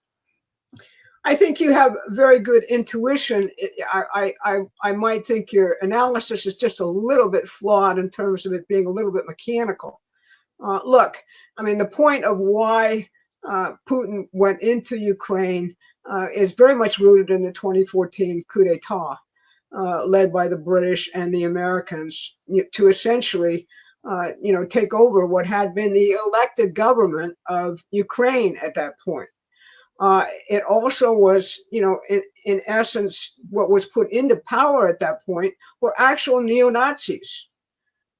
I think you have very good intuition. I might think your analysis is just a little bit flawed in terms of it being a little bit mechanical. Look, I mean, the point of why Putin went into Ukraine is very much rooted in the 2014 coup d'etat, led by the British and the Americans to essentially, take over what had been the elected government of Ukraine at that point. It also was, in essence, what was put into power at that point were actual neo-Nazis.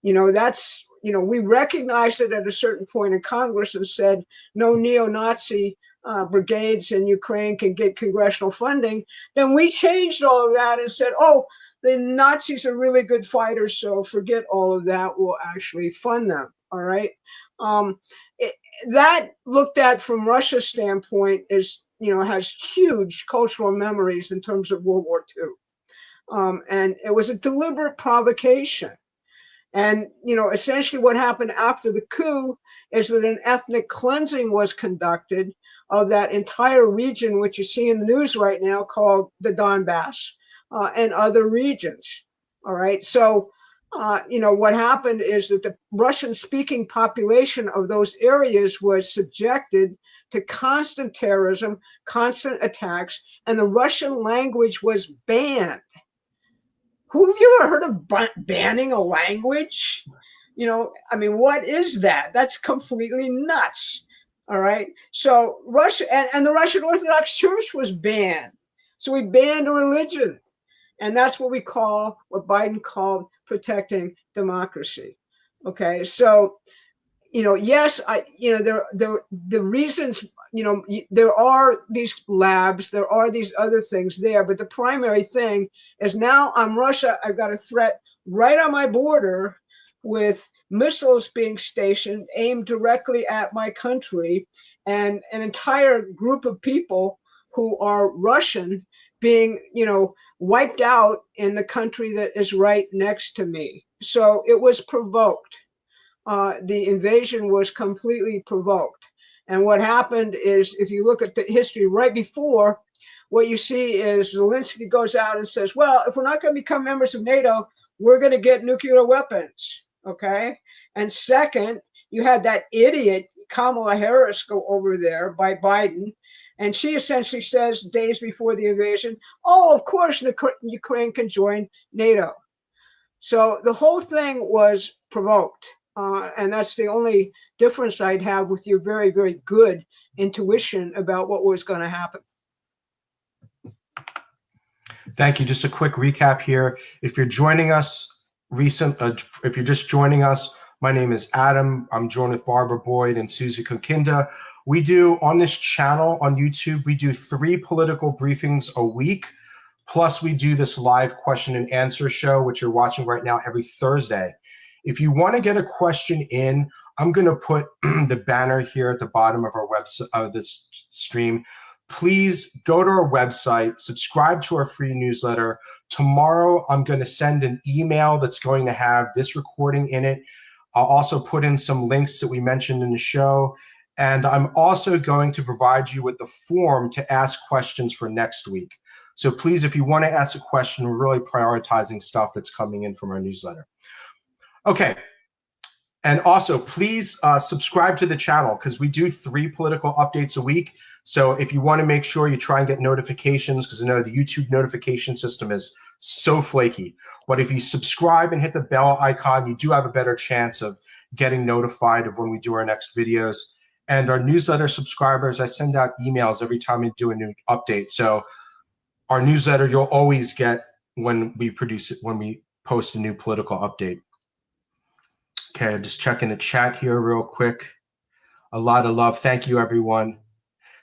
We recognized it at a certain point in Congress and said, no neo-Nazi brigades in Ukraine can get congressional funding. Then we changed all of that and said, oh, the Nazis are really good fighters, so forget all of that. We'll actually fund them. All right. That looked at from Russia's standpoint is, has huge cultural memories in terms of World War II. And it was a deliberate provocation. And, essentially what happened after the coup is that an ethnic cleansing was conducted of that entire region, which you see in the news right now, called the Donbass, and other regions. All right. So, what happened is that the Russian-speaking population of those areas was subjected to constant terrorism, constant attacks, and the Russian language was banned. Who have you ever heard of banning a language? What is that? That's completely nuts. All right. So Russia and the Russian Orthodox Church was banned. So we banned a religion. And that's what Biden called protecting democracy. Okay. So, yes, the reasons, there are these labs, there are these other things there, but the primary thing is now I'm Russia. I've got a threat right on my border with missiles being stationed aimed directly at my country, and an entire group of people who are Russian being, wiped out in the country that is right next to me. So it was provoked. The invasion was completely provoked. And what happened is, if you look at the history right before, what you see is Zelensky goes out and says, well, if we're not going to become members of NATO, we're going to get nuclear weapons. Okay. And second, you had that idiot Kamala Harris go over there by Biden. And she essentially says days before the invasion, oh, of course, Ukraine can join NATO. So the whole thing was provoked. And that's the only difference I'd have with your very, very good intuition about what was going to happen. Thank you. Just a quick recap here. If you're joining us if you're just joining us, my name is Adam. I'm joined with Barbara Boyd and Susie Kunkinda. We do, on this channel on YouTube, we do 3 political briefings a week. Plus we do this live question and answer show, which you're watching right now every Thursday. If you want to get a question in, I'm going to put the banner here at the bottom of our website, of this stream. Please go to our website, subscribe to our free newsletter. Tomorrow, I'm going to send an email that's going to have this recording in it. I'll also put in some links that we mentioned in the show. And I'm also going to provide you with the form to ask questions for next week. So please, if you want to ask a question, we're really prioritizing stuff that's coming in from our newsletter. Okay. And also, please subscribe to the channel, because we do 3 political updates a week. So if you want to make sure you try and get notifications, because I know the YouTube notification system is so flaky. But if you subscribe and hit the bell icon, you do have a better chance of getting notified of when we do our next videos. And our newsletter subscribers, I send out emails every time we do a new update. So our newsletter, you'll always get when we produce it, when we post a new political update. Okay, I'm just checking the chat here real quick. A lot of love. Thank you, everyone.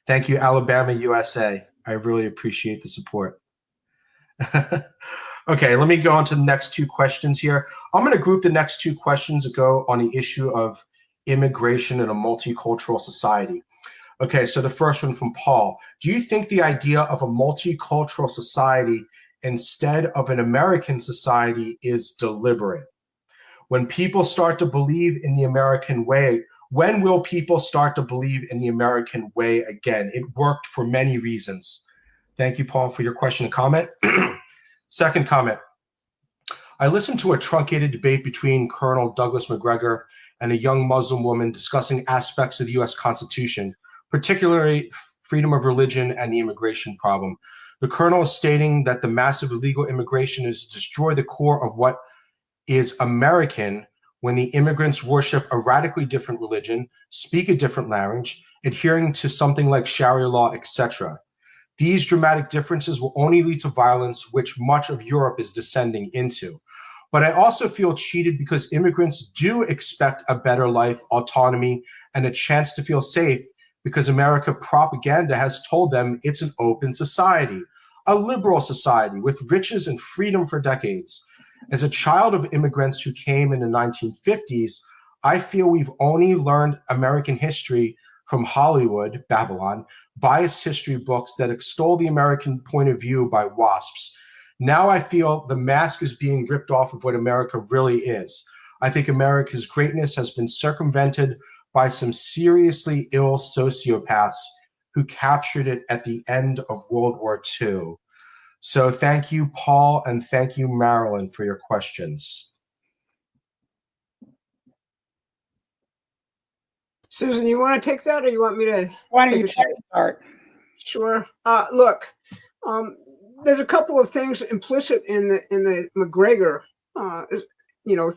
Thank you, Alabama, USA. I really appreciate the support. Okay, let me go on to the next 2 questions here. I'm going to group the next 2 questions that go on the issue of immigration in a multicultural society. Okay, so the first one from Paul. Do you think the idea of a multicultural society instead of an American society is deliberate? When people start to believe in the American way, when will people start to believe in the American way again? It worked for many reasons. Thank you, Paul, for your question and comment. Second comment. I listened to a truncated debate between Colonel Douglas McGregor and a young Muslim woman discussing aspects of the U.S. Constitution, particularly freedom of religion and the immigration problem. The colonel is stating that the massive illegal immigration has destroyed the core of what is American when the immigrants worship a radically different religion, speak a different language, adhering to something like Sharia law, etc. These dramatic differences will only lead to violence, which much of Europe is descending into. But I also feel cheated because immigrants do expect a better life, autonomy, and a chance to feel safe because America propaganda has told them it's an open society. a liberal society with riches and freedom for decades. As a child of immigrants who came in the 1950s, I feel we've only learned American history from Hollywood, Babylon, biased history books that extol the American point of view by WASPs. Now I feel the mask is being ripped off of what America really is. I think America's greatness has been circumvented by some seriously ill sociopaths who captured it at the end of World War II. So thank you, Paul, and thank you, Marilyn, for your questions. Susan, you want to take that, or you want me to? Why don't you start? Sure. Look, there's a couple of things implicit in the McGregor,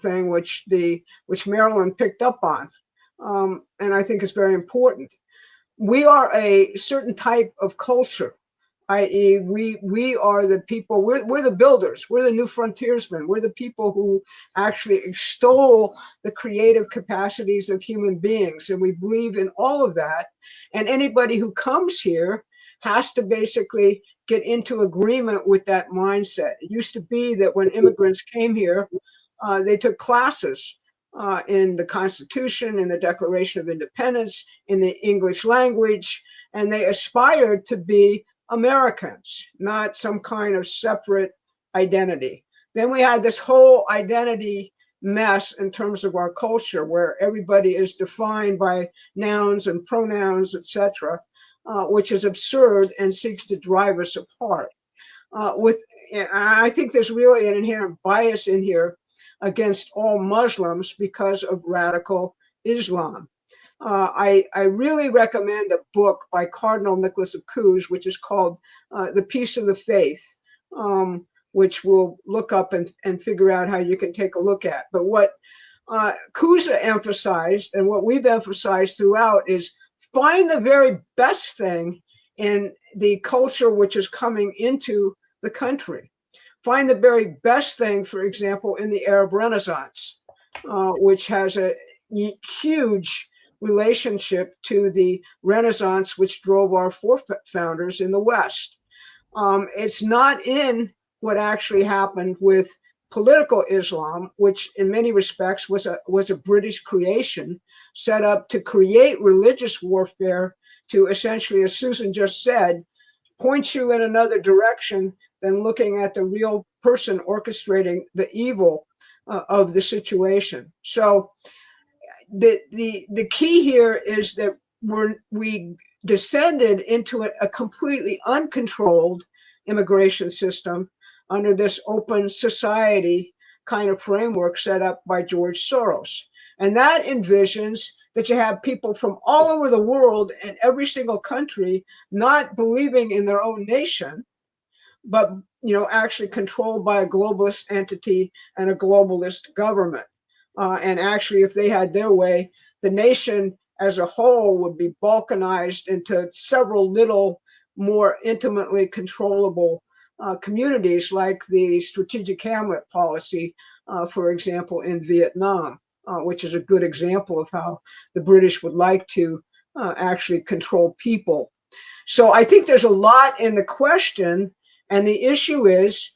thing, which Marilyn picked up on, and I think is very important. We are a certain type of culture, i.e., we are the people. We're the builders. We're the new frontiersmen. We're the people who actually extol the creative capacities of human beings, and we believe in all of that. And anybody who comes here has to basically get into agreement with that mindset. It used to be that when immigrants came here, they took classes in the Constitution, in the Declaration of Independence, in the English language, and they aspired to be Americans, not some kind of separate identity. Then we had this whole identity mess in terms of our culture, where everybody is defined by nouns and pronouns, etc., which is absurd and seeks to drive us apart. I think there's really an inherent bias in here against all Muslims because of radical Islam. I really recommend a book by Cardinal Nicholas of Cusa, which is called The Peace of the Faith, which we'll look up and figure out how you can take a look at. But what Cusa emphasized, and what we've emphasized throughout, is find the very best thing in the culture which is coming into the country. Find the very best thing, for example, in the Arab Renaissance, which has a huge relationship to the Renaissance, which drove our forefathers in the West. It's not in what actually happened with political Islam, which in many respects was a British creation, set up to create religious warfare to essentially, as Susan just said, point you in another direction than looking at the real person orchestrating the evil of the situation. So the key here is that we descended into a completely uncontrolled immigration system under this open society kind of framework set up by George Soros. And that envisions that you have people from all over the world in every single country not believing in their own nation, but actually controlled by a globalist entity and a globalist government. And actually, if they had their way, the nation as a whole would be balkanized into several little more intimately controllable communities, like the strategic hamlet policy, for example, in Vietnam, which is a good example of how the British would like to actually control people. So I think there's a lot in the question, and the issue is,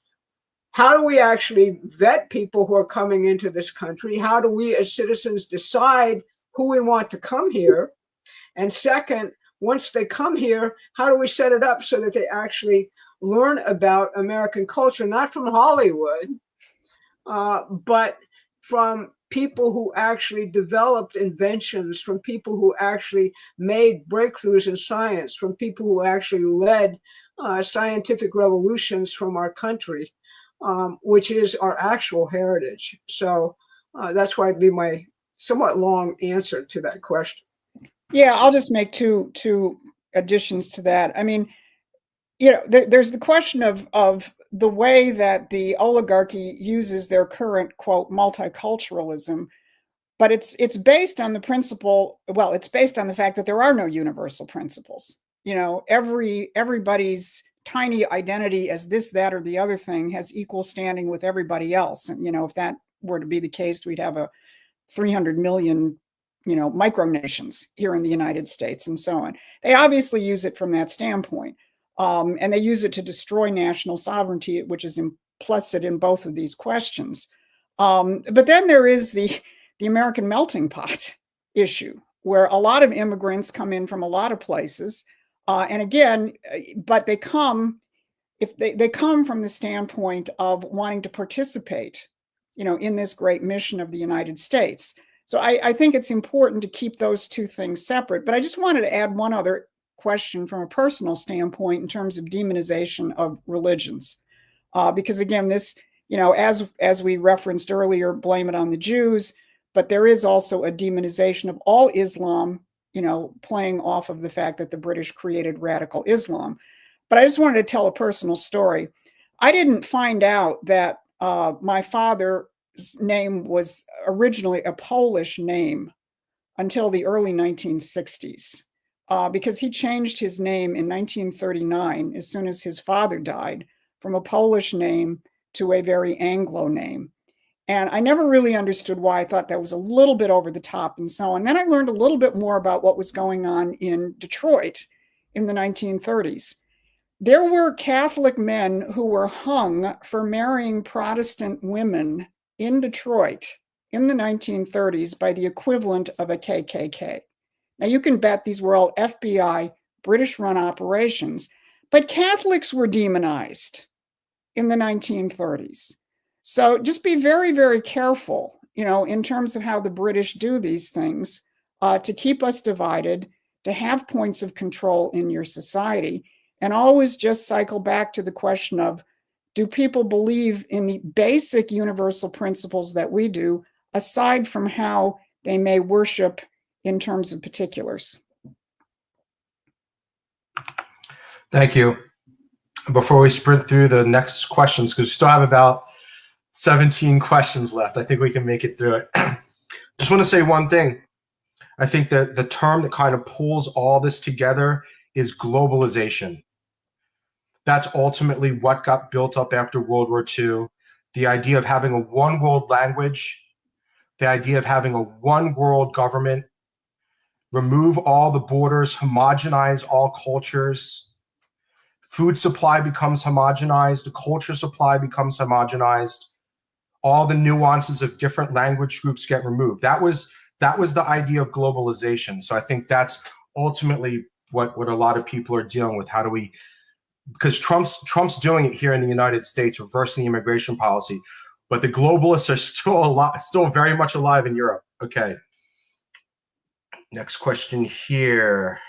how do we actually vet people who are coming into this country? How do we as citizens decide who we want to come here? And second, once they come here, how do we set it up so that they actually learn about American culture, not from Hollywood, but from people who actually developed inventions, from people who actually made breakthroughs in science, from people who actually led scientific revolutions from our country, which is our actual heritage. So that's why I'd leave my somewhat long answer to that question. Yeah, I'll just make two additions to that. I mean, there's the question of the way that the oligarchy uses their current, quote, multiculturalism, but it's based on the principle, well, it's based on the fact that there are no universal principles. Everybody's tiny identity as this, that, or the other thing has equal standing with everybody else. And, if that were to be the case, we'd have a 300 million, micronations here in the United States and so on. They obviously use it from that standpoint. And they use it to destroy national sovereignty, which is implicit in both of these questions. But then there is the American melting pot issue, where a lot of immigrants come in from a lot of places. And again, but they come, if they come from the standpoint of wanting to participate, in this great mission of the United States. So I think it's important to keep those two things separate. But I just wanted to add one other question from a personal standpoint in terms of demonization of religions. Because again, this, as we referenced earlier, blame it on the Jews, but there is also a demonization of all Islam, playing off of the fact that the British created radical Islam. But I just wanted to tell a personal story. I didn't find out that my father's name was originally a Polish name until the early 1960s, because he changed his name in 1939 as soon as his father died, from a Polish name to a very Anglo name. And I never really understood why. I thought that was a little bit over the top and so on. Then I learned a little bit more about what was going on in Detroit in the 1930s. There were Catholic men who were hung for marrying Protestant women in Detroit in the 1930s by the equivalent of a KKK. Now, you can bet these were all FBI, British-run operations, but Catholics were demonized in the 1930s. So just be very, very careful, in terms of how the British do these things, to keep us divided, to have points of control in your society, and always just cycle back to the question of, do people believe in the basic universal principles that we do, aside from how they may worship in terms of particulars? Thank you. Before we sprint through the next questions, because we still have about 17 questions left, I think we can make it through it. Just want to say one thing. I think that the term that kind of pulls all this together is globalization. That's ultimately what got built up after World War II. The idea of having a one world language, the idea of having a one world government, remove all the borders, homogenize all cultures. Food supply becomes homogenized, the culture supply becomes homogenized. All the nuances of different language groups get removed. That was the idea of globalization. So I think that's ultimately what a lot of people are dealing with. How do we, because Trump's doing it here in the United States, reversing the immigration policy, but the globalists are still very much alive in Europe. Okay. Next question here.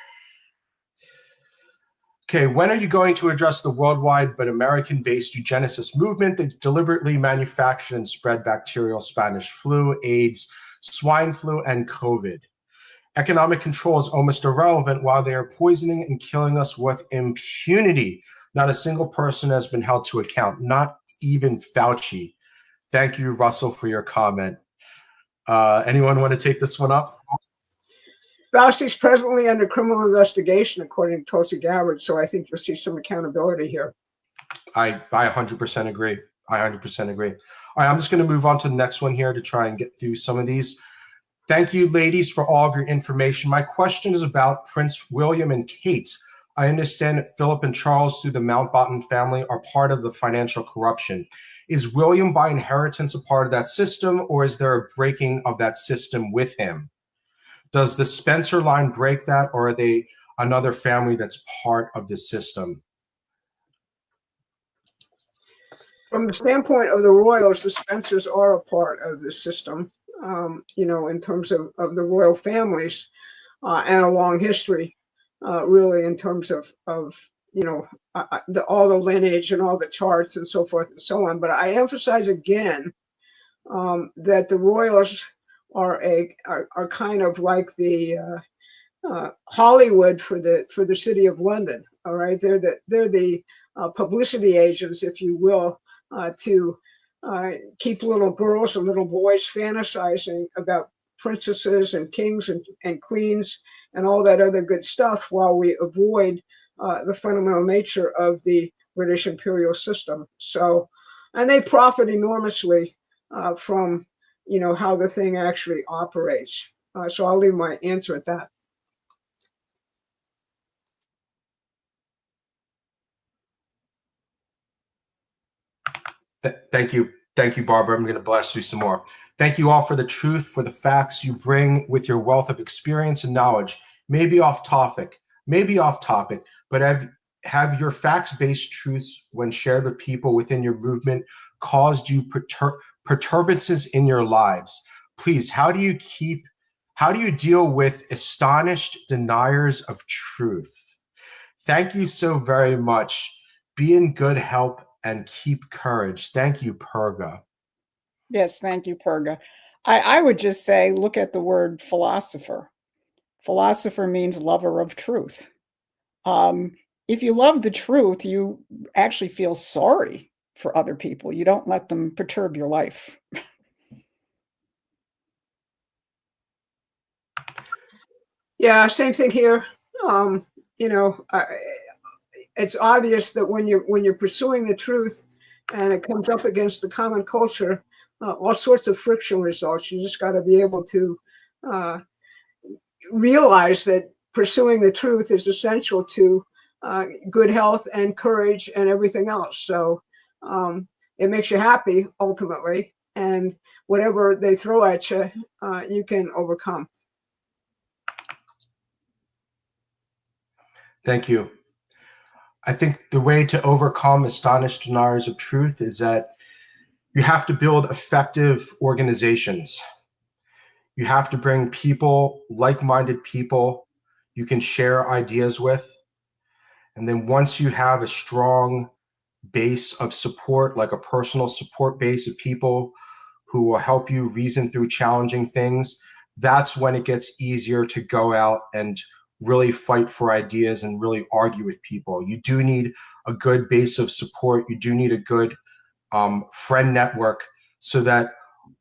Okay, when are you going to address the worldwide but American-based eugenicist movement that deliberately manufactured and spread bacterial Spanish flu, AIDS, swine flu, and COVID? Economic control is almost irrelevant while they are poisoning and killing us with impunity. Not a single person has been held to account, not even Fauci. Thank you, Russell, for your comment. Anyone want to take this one up? Fauci is presently under criminal investigation, according to Tulsi Gabbard, so I think you'll see some accountability here. I 100% agree. I 100% agree. All right, I'm just going to move on to the next one here to try and get through some of these. Thank you, ladies, for all of your information. My question is about Prince William and Kate. I understand that Philip and Charles, through the Mountbatten family, are part of the financial corruption. Is William by inheritance a part of that system, or is there a breaking of that system with him? Does the Spencer line break that, or are they another family that's part of the system? From the standpoint of the royals, the Spencers are a part of the system, in terms of the royal families and a long history, really, in terms of all the lineage and all the charts and so forth and so on. But I emphasize again that the royals are kind of like the Hollywood for the city of London. All right, they're the publicity agents, if you will, to keep little girls and little boys fantasizing about princesses and kings and queens and all that other good stuff, while we avoid the fundamental nature of the British imperial system. So, and they profit enormously from how the thing actually operates. So I'll leave my answer at that. Thank you. Thank you, Barbara. I'm going to bless you some more. Thank you all for the truth, for the facts you bring with your wealth of experience and knowledge. Maybe off topic, but have your facts-based truths when shared with people within your movement caused you perturbances in your lives? Please, how do you deal with astonished deniers of truth? Thank you so very much. Be in good health and keep courage. Thank you, Perga. Yes, thank you, Perga. I would just say, look at the word philosopher. Philosopher means lover of truth. If you love the truth, you actually feel sorry for other people. You don't let them perturb your life. Yeah, same thing here. It's obvious that when you're pursuing the truth and it comes up against the common culture, all sorts of friction results. You just got to be able to realize that pursuing the truth is essential to good health and courage and everything else. So it makes you happy ultimately, and whatever they throw at you, you can overcome. Thank you. I think the way to overcome astonished deniers of truth is that you have to build effective organizations. You have to bring people, like-minded people you can share ideas with. And then once you have a strong base of support, like a personal support base of people who will help you reason through challenging things, that's when it gets easier to go out and really fight for ideas and really argue with people. You do need a good base of support. You do need a good friend network, so that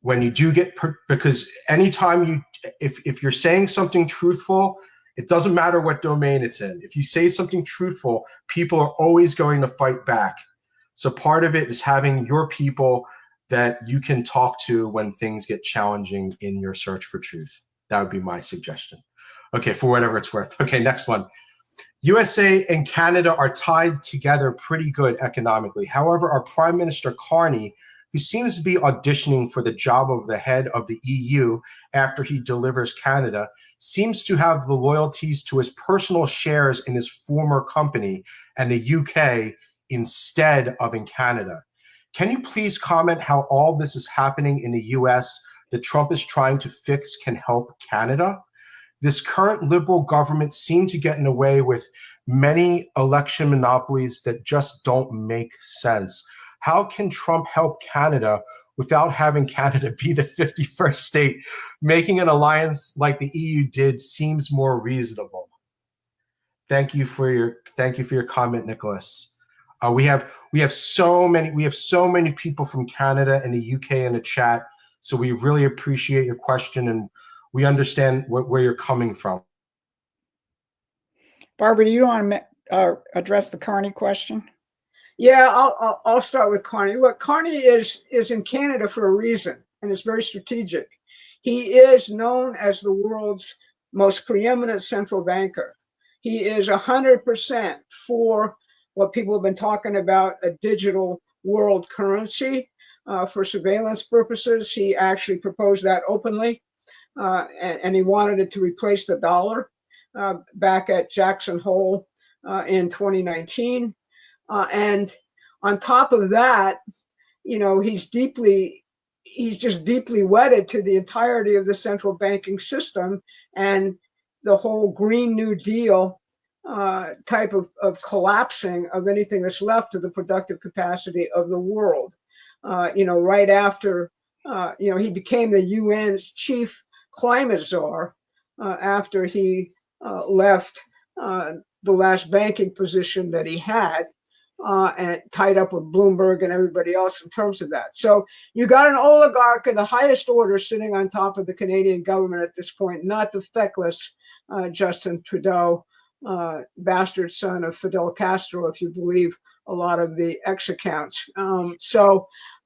when you do get, because anytime if you're saying something truthful, it doesn't matter what domain it's in. If you say something truthful, people are always going to fight back. So part of it is having your people that you can talk to when things get challenging in your search for truth. That would be my suggestion. Okay, for whatever it's worth. Okay, next one. USA and Canada are tied together pretty good economically. However, our Prime Minister Carney, who seems to be auditioning for the job of the head of the EU after he delivers Canada, seems to have the loyalties to his personal shares in his former company and the UK instead of in Canada. Can you please comment how all this is happening in the US that Trump is trying to fix can help Canada? This current liberal government seems to get in the way with many election monopolies that just don't make sense. How can Trump help Canada without having Canada be the 51st state? Making an alliance like the EU did seems more reasonable. Thank you for your comment, Nicholas. We have so many people from Canada and the UK in the chat, so we really appreciate your question, and we understand where you're coming from. Barbara, do you want to address the Carney question? Yeah, I'll start with Carney. Look, Carney is in Canada for a reason, and it's very strategic. He is known as the world's most preeminent central banker. He is 100% for what people have been talking about, a digital world currency for surveillance purposes. He actually proposed that openly, and he wanted it to replace the dollar back at Jackson Hole in 2019. And on top of that, he's just deeply wedded to the entirety of the central banking system and the whole Green New Deal type of collapsing of anything that's left of the productive capacity of the world. Right after, he became the UN's chief climate czar after he left the last banking position that he had. And tied up with Bloomberg and everybody else in terms of that. So you got an oligarch in the highest order sitting on top of the Canadian government at this point, not the feckless Justin Trudeau, bastard son of Fidel Castro, if you believe a lot of the X accounts.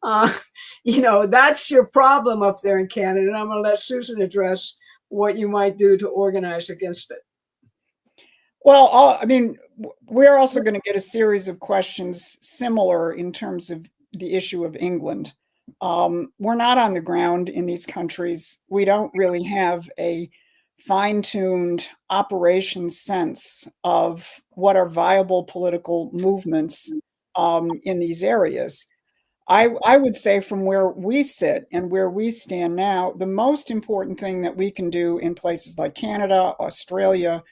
That's your problem up there in Canada. And I'm going to let Susan address what you might do to organize against it. Well, we're also going to get a series of questions similar in terms of the issue of England. We're not on the ground in these countries. We don't really have a fine-tuned operations sense of what are viable political movements in these areas. I would say from where we sit and where we stand now, the most important thing that we can do in places like Canada, Australia,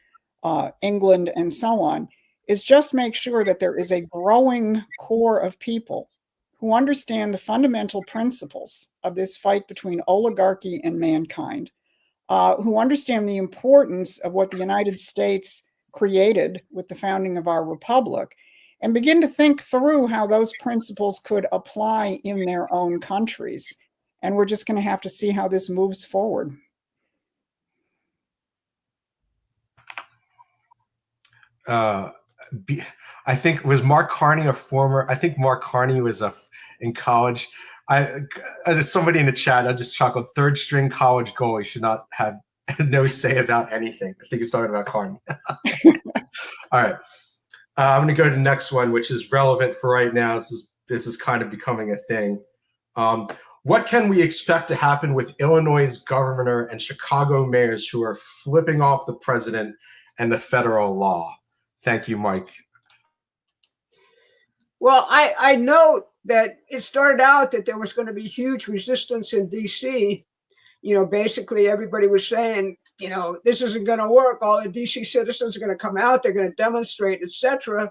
England, and so on, is just make sure that there is a growing core of people who understand the fundamental principles of this fight between oligarchy and mankind, who understand the importance of what the United States created with the founding of our republic, and begin to think through how those principles could apply in their own countries. And we're just going to have to see how this moves forward. I think was Mark Carney a former? I think Mark Carney was in college. Somebody in the chat, I just chuckled. Third string college goalie should not have no say about anything. I think he's talking about Carney. All right, I'm going to go to the next one, which is relevant for right now. This is kind of becoming a thing. What can we expect to happen with Illinois' governor and Chicago mayors who are flipping off the president and the federal law? Thank you, Mike. Well, I know that it started out that there was going to be huge resistance in DC. Basically everybody was saying, this isn't going to work. All the DC citizens are going to come out. They're going to demonstrate, etc.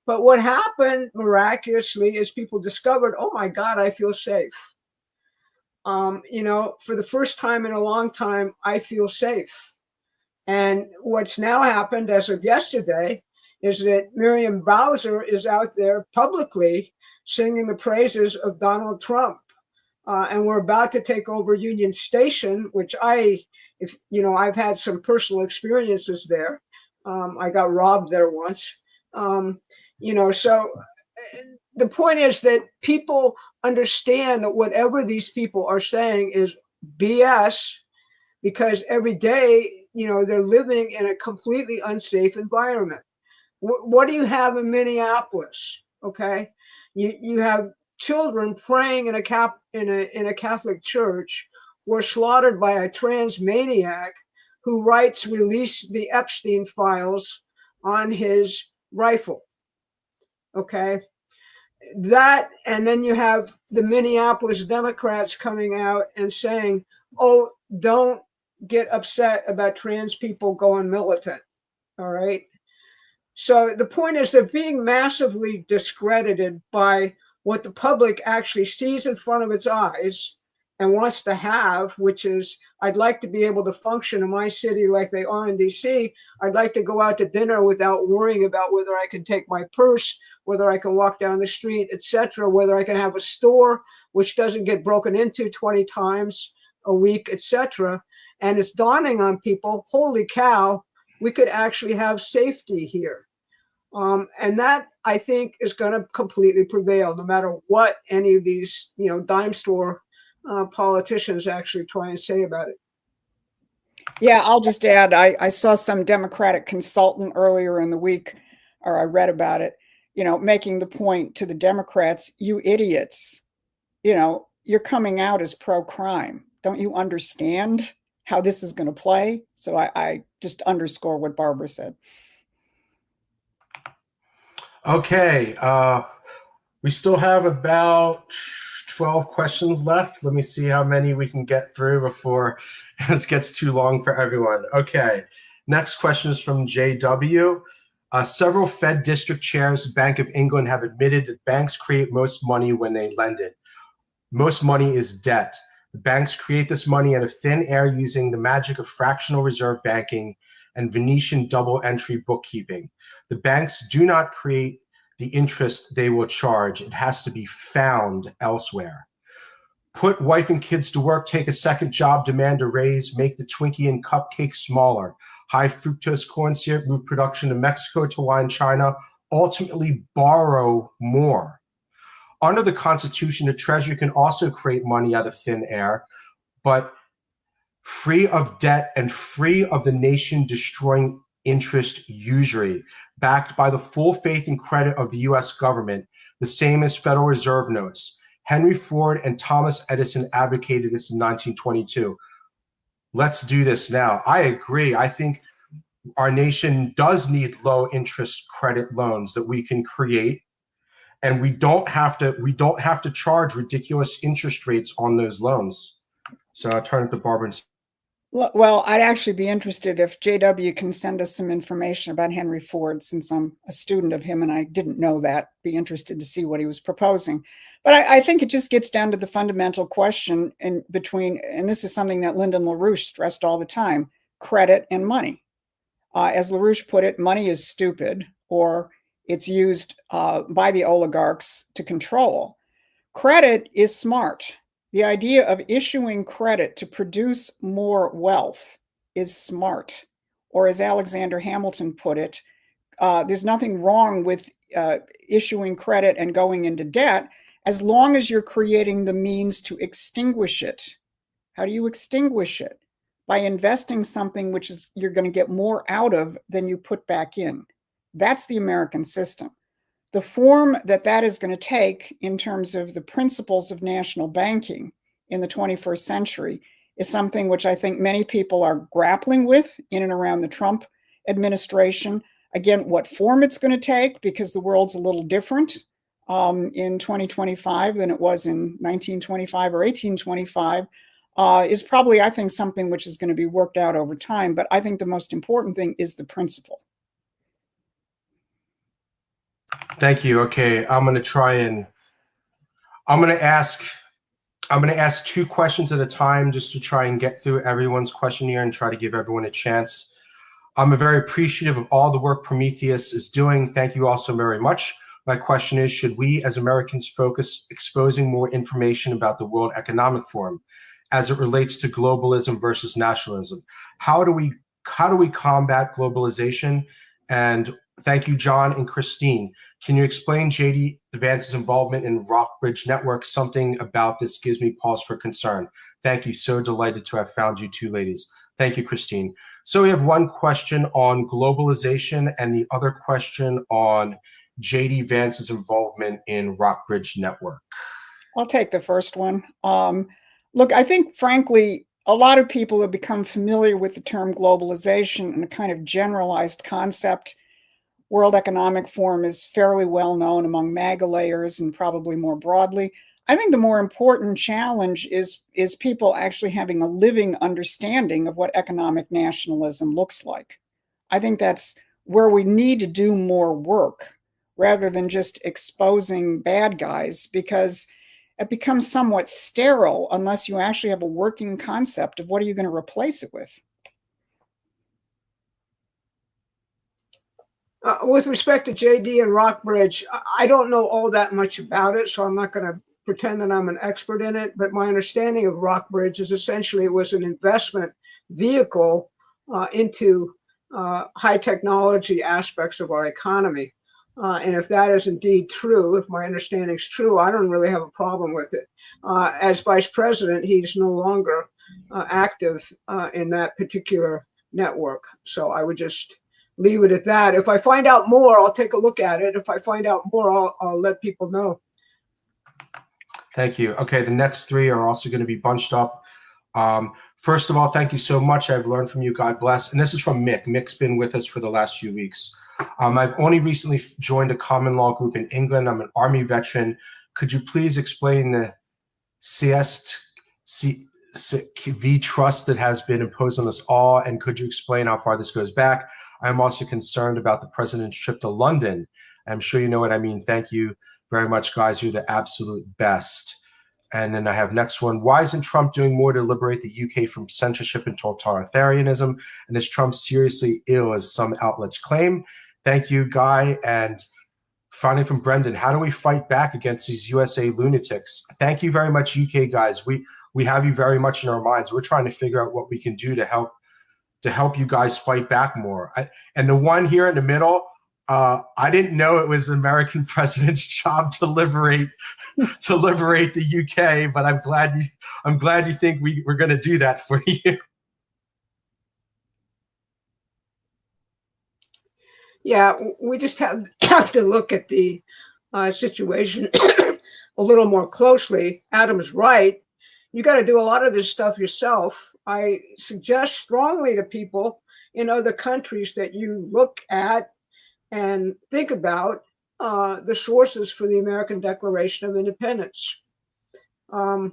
But what happened miraculously is people discovered, oh my God, I feel safe. For the first time in a long time, I feel safe. And what's now happened as of yesterday is that Miriam Bowser is out there publicly singing the praises of Donald Trump. And we're about to take over Union Station, which I've had some personal experiences there. I got robbed there once. So the point is that people understand that whatever these people are saying is BS, because every day, they're living in a completely unsafe environment. What do you have in Minneapolis? Okay, you have children praying in a Catholic church who are slaughtered by a trans maniac who writes "release the Epstein files" on his rifle. Okay, and then you have the Minneapolis Democrats coming out and saying, "Oh, don't get upset about trans people going militant." All right. So the point is they're being massively discredited by what the public actually sees in front of its eyes and wants to have, which is, I'd like to be able to function in my city like they are in DC. I'd like to go out to dinner without worrying about whether I can take my purse, whether I can walk down the street, etc., whether I can have a store which doesn't get broken into 20 times a week, etc. And it's dawning on people, holy cow, we could actually have safety here. And that, I think, is going to completely prevail, no matter what any of these, dime store politicians actually try and say about it. Yeah, I'll just add, I saw some Democratic consultant earlier in the week, or I read about it, making the point to the Democrats, you idiots, you're coming out as pro-crime. Don't you understand how this is going to play? So I just underscore what Barbara said. Okay, we still have about 12 questions left. Let me see how many we can get through before this gets too long for everyone. Okay, next question is from JW. Several Fed district chairs, Bank of England, have admitted that banks create most money when they lend it. Most money is debt. The banks create this money out of thin air using the magic of fractional reserve banking and Venetian double entry bookkeeping. The banks do not create the interest they will charge. It has to be found elsewhere. Put wife and kids to work, take a second job, demand a raise, make the Twinkie and cupcake smaller. High fructose corn syrup, move production to Mexico, Taiwan, China, ultimately borrow more. Under the Constitution, the Treasury can also create money out of thin air, but free of debt and free of the nation destroying interest usury, backed by the full faith and credit of the U.S. government. the same as Federal Reserve notes. Henry Ford and Thomas Edison advocated this in 1922. Let's do this now. I agree. I think our nation does need low interest credit loans that we can create, and we don't have to charge ridiculous interest rates on those loans. So I'll turn it to Barbara. Well, I'd actually be interested if JW can send us some information about Henry Ford, since I'm a student of him and I didn't know that. Be interested to see what he was proposing. But I think it just gets down to the fundamental question in between, and this is something that Lyndon LaRouche stressed all the time, credit and money. As LaRouche put it, money is stupid, or it's used by the oligarchs to control. Credit is smart. The idea of issuing credit to produce more wealth is smart. Or as Alexander Hamilton put it, there's nothing wrong with issuing credit and going into debt as long as you're creating the means to extinguish it. How do you extinguish it? By investing something which is you're going to get more out of than you put back in. That's the American system. The form that is going to take in terms of the principles of national banking in the 21st century is something which I think many people are grappling with in and around the Trump administration. Again, what form it's going to take, because the world's a little different in 2025 than it was in 1925 or 1825, is probably, I think, something which is going to be worked out over time. But I think the most important thing is the principle. Thank you. Okay, I'm going to ask two questions at a time just to try and get through everyone's question here and try to give everyone a chance. I'm very appreciative of all the work Prometheus is doing. Thank you all so very much. My question is, should we as Americans focus exposing more information about the World Economic Forum as it relates to globalism versus nationalism? How do we combat globalization? And thank you, John and Christine. Can you explain JD Vance's involvement in Rockbridge Network? Something about this gives me pause for concern. Thank you. So delighted to have found you two ladies. Thank you, Christine. So we have one question on globalization and the other question on JD Vance's involvement in Rockbridge Network. I'll take the first one. Look, I think, frankly, a lot of people have become familiar with the term globalization and a kind of generalized concept. World Economic Forum is fairly well known among MAGA layers and probably more broadly. I think the more important challenge is people actually having a living understanding of what economic nationalism looks like. I think that's where we need to do more work rather than just exposing bad guys, because it becomes somewhat sterile unless you actually have a working concept of what are you going to replace it with. With respect to JD and Rockbridge, I don't know all that much about it, so I'm not going to pretend that I'm an expert in it. But my understanding of Rockbridge is essentially it was an investment vehicle into high technology aspects of our economy. And if that is indeed true, if my understanding is true, I don't really have a problem with it. As vice president, he's no longer active in that particular network. So I would just leave it at that. If I find out more, I'll take a look at it. If I find out more, I'll let people know. Thank you. Okay, the next three are also going to be bunched up. First of all, thank you so much. I've learned from you. God bless. And this is from Mick. Mick's been with us for the last few weeks. I've only recently joined a common law group in England. I'm an Army veteran. Could you please explain the CSV trust that has been imposed on us all? And could you explain how far this goes back? I'm also concerned about the president's trip to London. I'm sure you know what I mean. Thank you very much, guys. You're the absolute best. And then I have next one. Why isn't Trump doing more to liberate the UK from censorship and totalitarianism? And is Trump seriously ill, as some outlets claim? Thank you, Guy. And finally from Brendan, how do we fight back against these USA lunatics? Thank you very much, UK guys. We have you very much in our minds. We're trying to figure out what we can do to help you guys fight back more. And the one here in the middle, I didn't know it was the American president's job to liberate the UK, but I'm glad you think we're going to do that for you. Yeah, we just have to look at the situation a little more closely. Adam's right. You got to do a lot of this stuff yourself. I suggest strongly to people in other countries that you look at and think about the sources for the American Declaration of Independence. And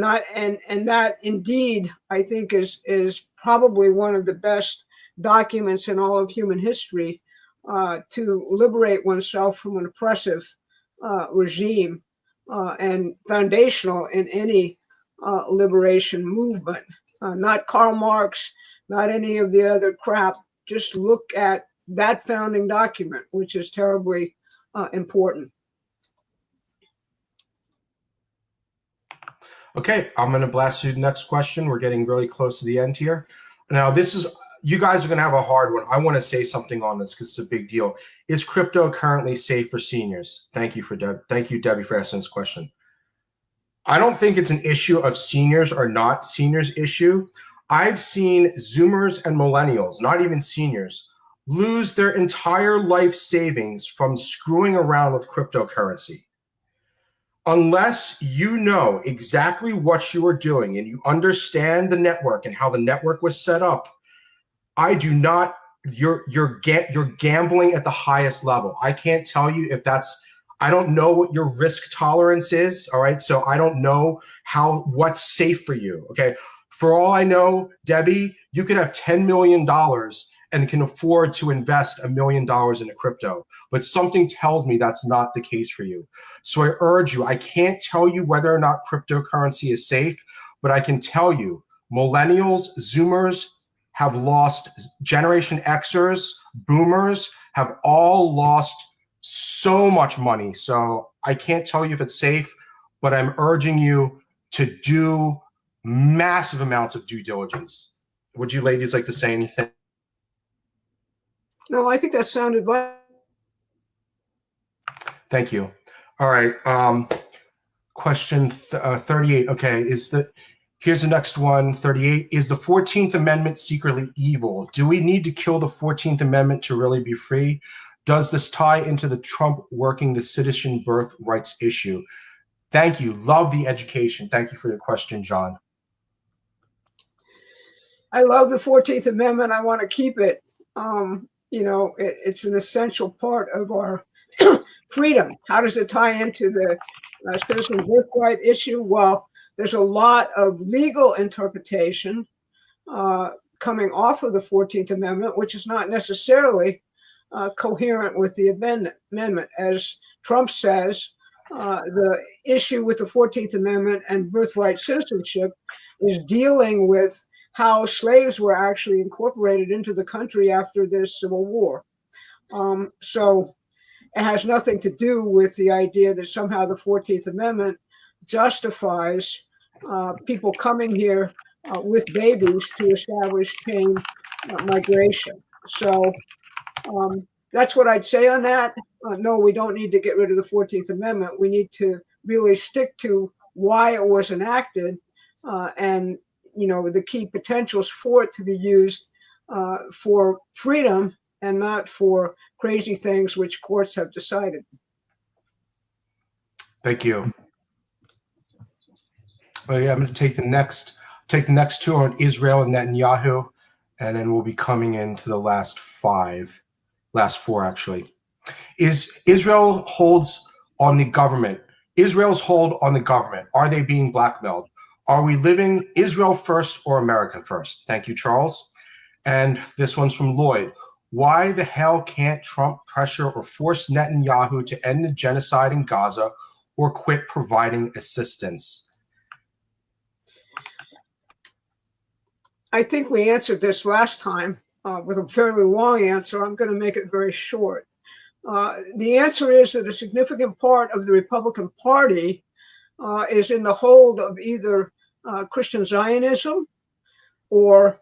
that indeed, I think, is probably one of the best documents in all of human history to liberate oneself from an oppressive regime and foundational in any liberation movement. Not Karl Marx, not any of the other crap. Just look at that founding document, which is terribly important. Okay, I'm going to blast you the next question. We're getting really close to the end here. Now, you guys are going to have a hard one. I want to say something on this because it's a big deal. Is crypto currently safe for seniors? Thank you, Debbie, for asking this question. I don't think it's an issue of seniors or not seniors issue. I've seen Zoomers and millennials, not even seniors, lose their entire life savings from screwing around with cryptocurrency. Unless you know exactly what you are doing and you understand the network and how the network was set up, you're gambling at the highest level. I can't tell you if I don't know what your risk tolerance is. All right. So I don't know what's safe for you. Okay. For all I know, Debbie, you could have $10 million and can afford to invest $1 million in a crypto, but something tells me that's not the case for you. So I urge you, I can't tell you whether or not cryptocurrency is safe, but I can tell you millennials, Zoomers have lost, Generation Xers, Boomers have all lost so much money. So I can't tell you if it's safe, but I'm urging you to do massive amounts of due diligence. Would you ladies like to say anything? No, I think that sounded right. Thank you. All right. Question 38. Okay. Here's the next one. 38. Is the 14th Amendment secretly evil? Do we need to kill the 14th Amendment to really be free? Does this tie into the Trump working the citizen birth rights issue? Thank you. Love the education. Thank you for your question, John. I love the 14th Amendment. I want to keep it. It's an essential part of our freedom. How does it tie into the citizen birthright issue? Well, there's a lot of legal interpretation coming off of the 14th Amendment, which is not necessarily coherent with the amendment. As Trump says, the issue with the 14th Amendment and birthright citizenship is dealing with how slaves were actually incorporated into the country after the Civil War. So it has nothing to do with the idea that somehow the 14th Amendment justifies people coming here with babies to establish chain migration. So that's what I'd say on that. No, we don't need to get rid of the 14th Amendment. We need to really stick to why it was enacted and the key potentials for it to be used for freedom and not for crazy things which courts have decided. Thank you. Well, yeah, I'm going to take the next two on Israel and Netanyahu, and then we'll be coming into the last four actually. Israel's hold on the government. Are they being blackmailed? Are we living Israel first or America first? Thank you, Charles. And this one's from Lloyd. Why the hell can't Trump pressure or force Netanyahu to end the genocide in Gaza or quit providing assistance? I think we answered this last time with a fairly long answer. I'm going to make it very short. The answer is that a significant part of the Republican Party is in the hold of either Christian Zionism or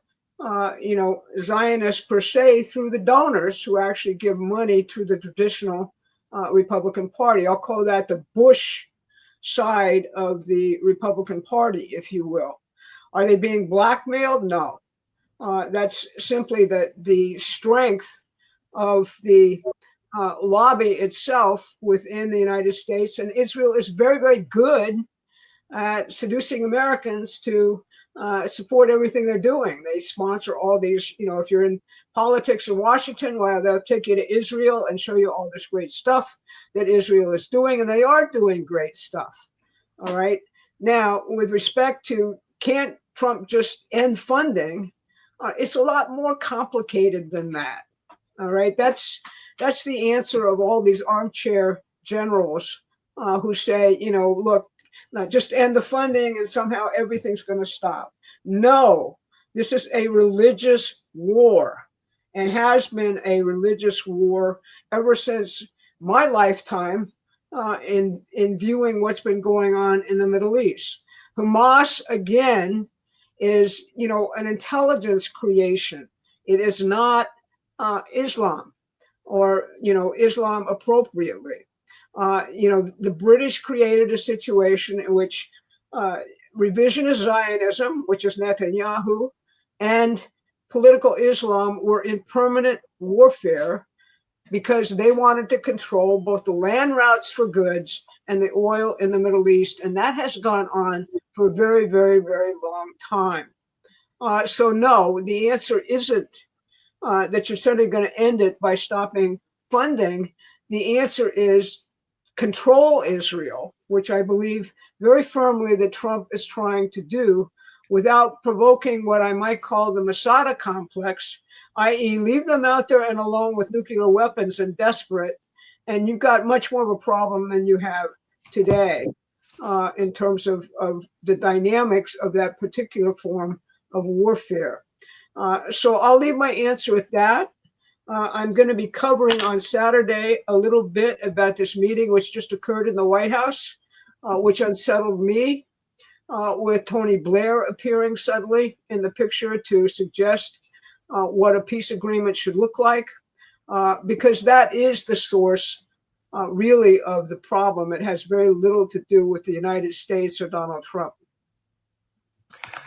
Zionists per se through the donors who actually give money to the traditional Republican Party. I'll call that the Bush side of the Republican Party, if you will. Are they being blackmailed? No. That's simply the strength of the lobby itself within the United States. And Israel is very, very good at seducing Americans to support everything they're doing. They sponsor all these, if you're in politics in Washington, well, they'll take you to Israel and show you all this great stuff that Israel is doing, and they are doing great stuff. All right. Now, with respect to, can't Trump just end funding? It's a lot more complicated than that. All right. That's the answer of all these armchair generals who say, look, just end the funding and somehow everything's going to stop. No, this is a religious war and has been a religious war ever since my lifetime in viewing what's been going on in the Middle East. Hamas, again, is, an intelligence creation. It is not Islam or, Islam appropriately. The British created a situation in which revisionist Zionism, which is Netanyahu, and political Islam were in permanent warfare because they wanted to control both the land routes for goods and the oil in the Middle East. And that has gone on for a very, very, very long time. So no, the answer isn't that you're suddenly going to end it by stopping funding. The answer is control Israel, which I believe very firmly that Trump is trying to do without provoking what I might call the Masada complex, i.e. leave them out there and alone with nuclear weapons and desperate, and you've got much more of a problem than you have today in terms of the dynamics of that particular form of warfare. So I'll leave my answer at that. I'm going to be covering on Saturday a little bit about this meeting which just occurred in the White House, which unsettled me, with Tony Blair appearing suddenly in the picture to suggest what a peace agreement should look like, because that is the source really of the problem. It has very little to do with the United States or Donald Trump.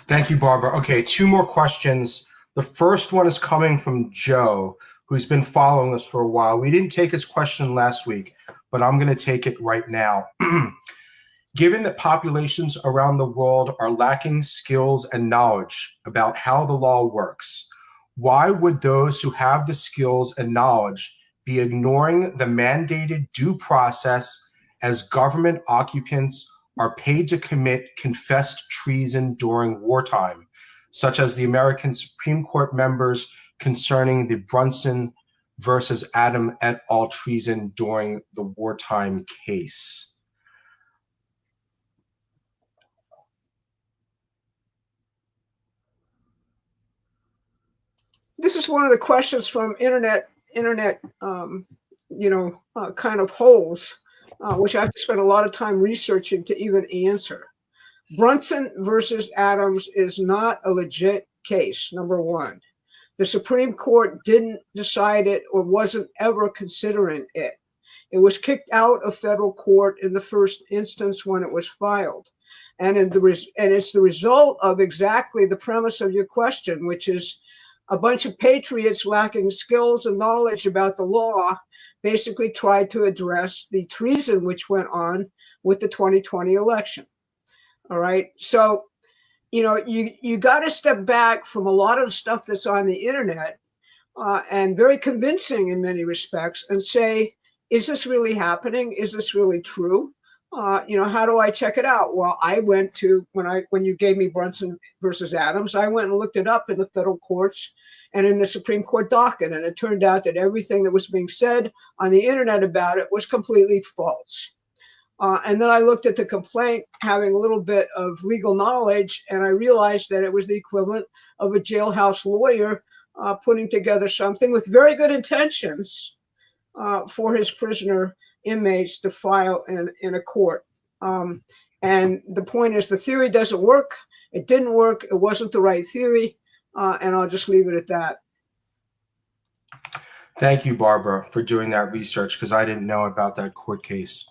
Thank you, Barbara. Okay, two more questions. The first one is coming from Joe, who's been following us for a while. We didn't take his question last week, but I'm going to take it right now. Given that populations around the world are lacking skills and knowledge about how the law works, why would those who have the skills and knowledge be ignoring the mandated due process as government occupants are paid to commit confessed treason during wartime, such as the American Supreme Court members concerning the Brunson versus Adam et al. Treason during the wartime case? This is one of the questions from internet, kind of holes, which I have to spend a lot of time researching to even answer. Brunson versus Adams is not a legit case, number one. The Supreme Court didn't decide it or wasn't ever considering it. It was kicked out of federal court in the first instance when it was filed. And it's the result of exactly the premise of your question, which is a bunch of patriots lacking skills and knowledge about the law basically tried to address the treason which went on with the 2020 election. All right. So, you got to step back from a lot of stuff that's on the internet and very convincing in many respects and say, is this really happening? Is this really true? How do I check it out? Well, I went to, when you gave me Brunson versus Adams, I went and looked it up in the federal courts and in the Supreme Court docket. And it turned out that everything that was being said on the internet about it was completely false. And then I looked at the complaint, having a little bit of legal knowledge, and I realized that it was the equivalent of a jailhouse lawyer putting together something with very good intentions for his prisoner inmates to file in a court. And the point is, the theory doesn't work. It didn't work. It wasn't the right theory. And I'll just leave it at that. Thank you, Barbara, for doing that research, because I didn't know about that court case.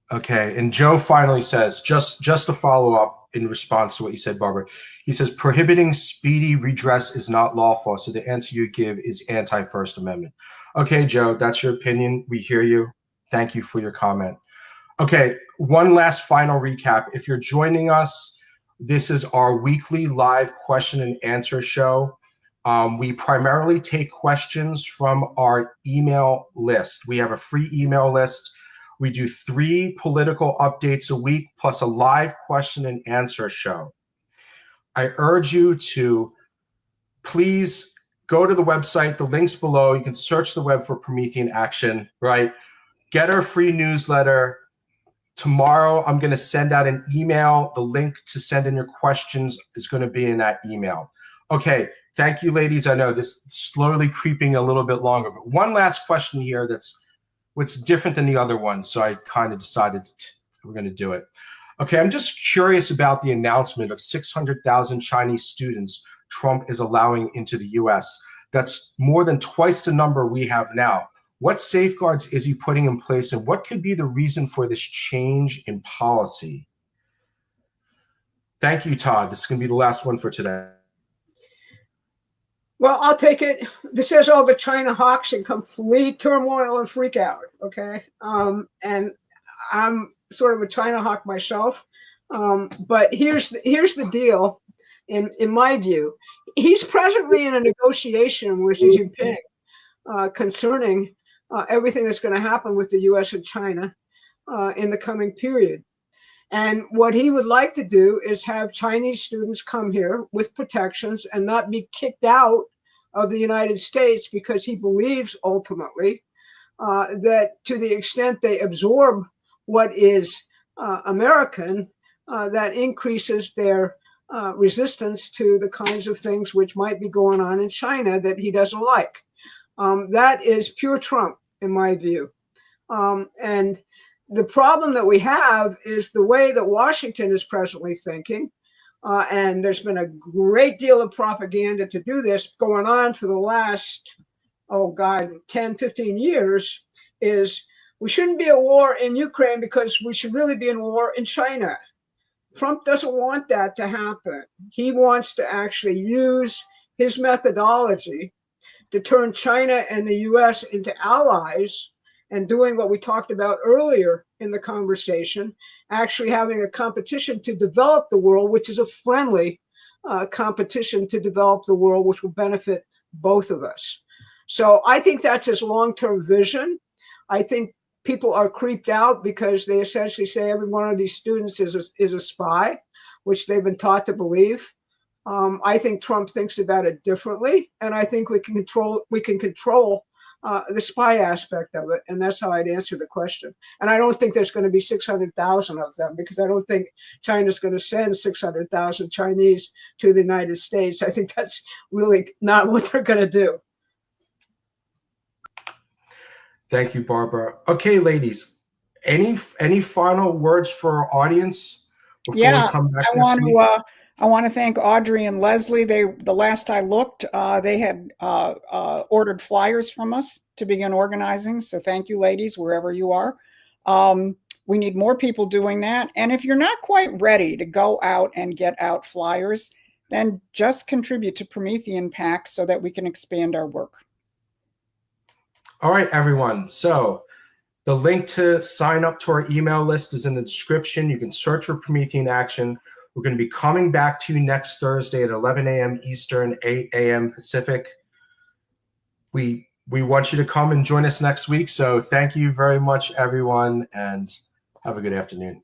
Okay, and Joe finally says, just to follow up in response to what you said, Barbara, he says, prohibiting speedy redress is not lawful, so the answer you give is anti-First Amendment. Okay, Joe, that's your opinion. We hear you. Thank you for your comment. Okay, one last final recap. If you're joining us, this is our weekly live question and answer show. We primarily take questions from our email list. We have a free email list. We do 3 political updates a week plus a live question and answer show. I urge you to please go to the website, the link's below. You can search the web for Promethean Action, right? Get our free newsletter. Tomorrow, I'm going to send out an email. The link to send in your questions is going to be in that email. Okay, thank you, ladies. I know this is slowly creeping a little bit longer, but one last question here that's what's different than the other one, so I kind of decided we're going to do it. Okay, I'm just curious about the announcement of 600,000 Chinese students Trump is allowing into the U.S. That's more than twice the number we have now. What safeguards is he putting in place, and what could be the reason for this change in policy? Thank you, Todd. This is going to be the last one for today. Well, I'll take it. This is all the China hawks in complete turmoil and freak out, okay? And I'm sort of a China hawk myself. But here's the deal, in my view. He's presently in a negotiation with Xi Jinping concerning everything that's going to happen with the U.S. and China in the coming period. And what he would like to do is have Chinese students come here with protections and not be kicked out of the United States, because he believes ultimately that to the extent they absorb what is American, that increases their resistance to the kinds of things which might be going on in China that he doesn't like. That is pure Trump, in my view. And the problem that we have is the way that Washington is presently thinking, and there's been a great deal of propaganda to do this going on for the last, 10, 15 years, is we shouldn't be at war in Ukraine because we should really be in war in China. Trump doesn't want that to happen. He wants to actually use his methodology to turn China and the US into allies, and doing what we talked about earlier in the conversation, actually having a competition to develop the world, which is a friendly competition to develop the world, which will benefit both of us. So I think that's his long-term vision. I think people are creeped out because they essentially say every one of these students is a spy, which they've been taught to believe. I think Trump thinks about it differently, and I think we can control the spy aspect of it, and that's how I'd answer the question. And I don't think there's going to be 600,000 of them, because I don't think China's going to send 600,000 Chinese to the United States. I think that's really not what they're going to do. Thank you, Barbara. Okay, ladies, any final words for our audience before we come back next week? I want to thank Audrey and Leslie. The last I looked, they had ordered flyers from us to begin organizing. So thank you, ladies, wherever you are. We need more people doing that. And if you're not quite ready to go out and get out flyers, then just contribute to Promethean PAC so that we can expand our work. All right, everyone. So the link to sign up to our email list is in the description. You can search for Promethean Action. We're going to be coming back to you next Thursday at 11 a.m. Eastern, 8 a.m. Pacific. We want you to come and join us next week. So thank you very much, everyone, and have a good afternoon.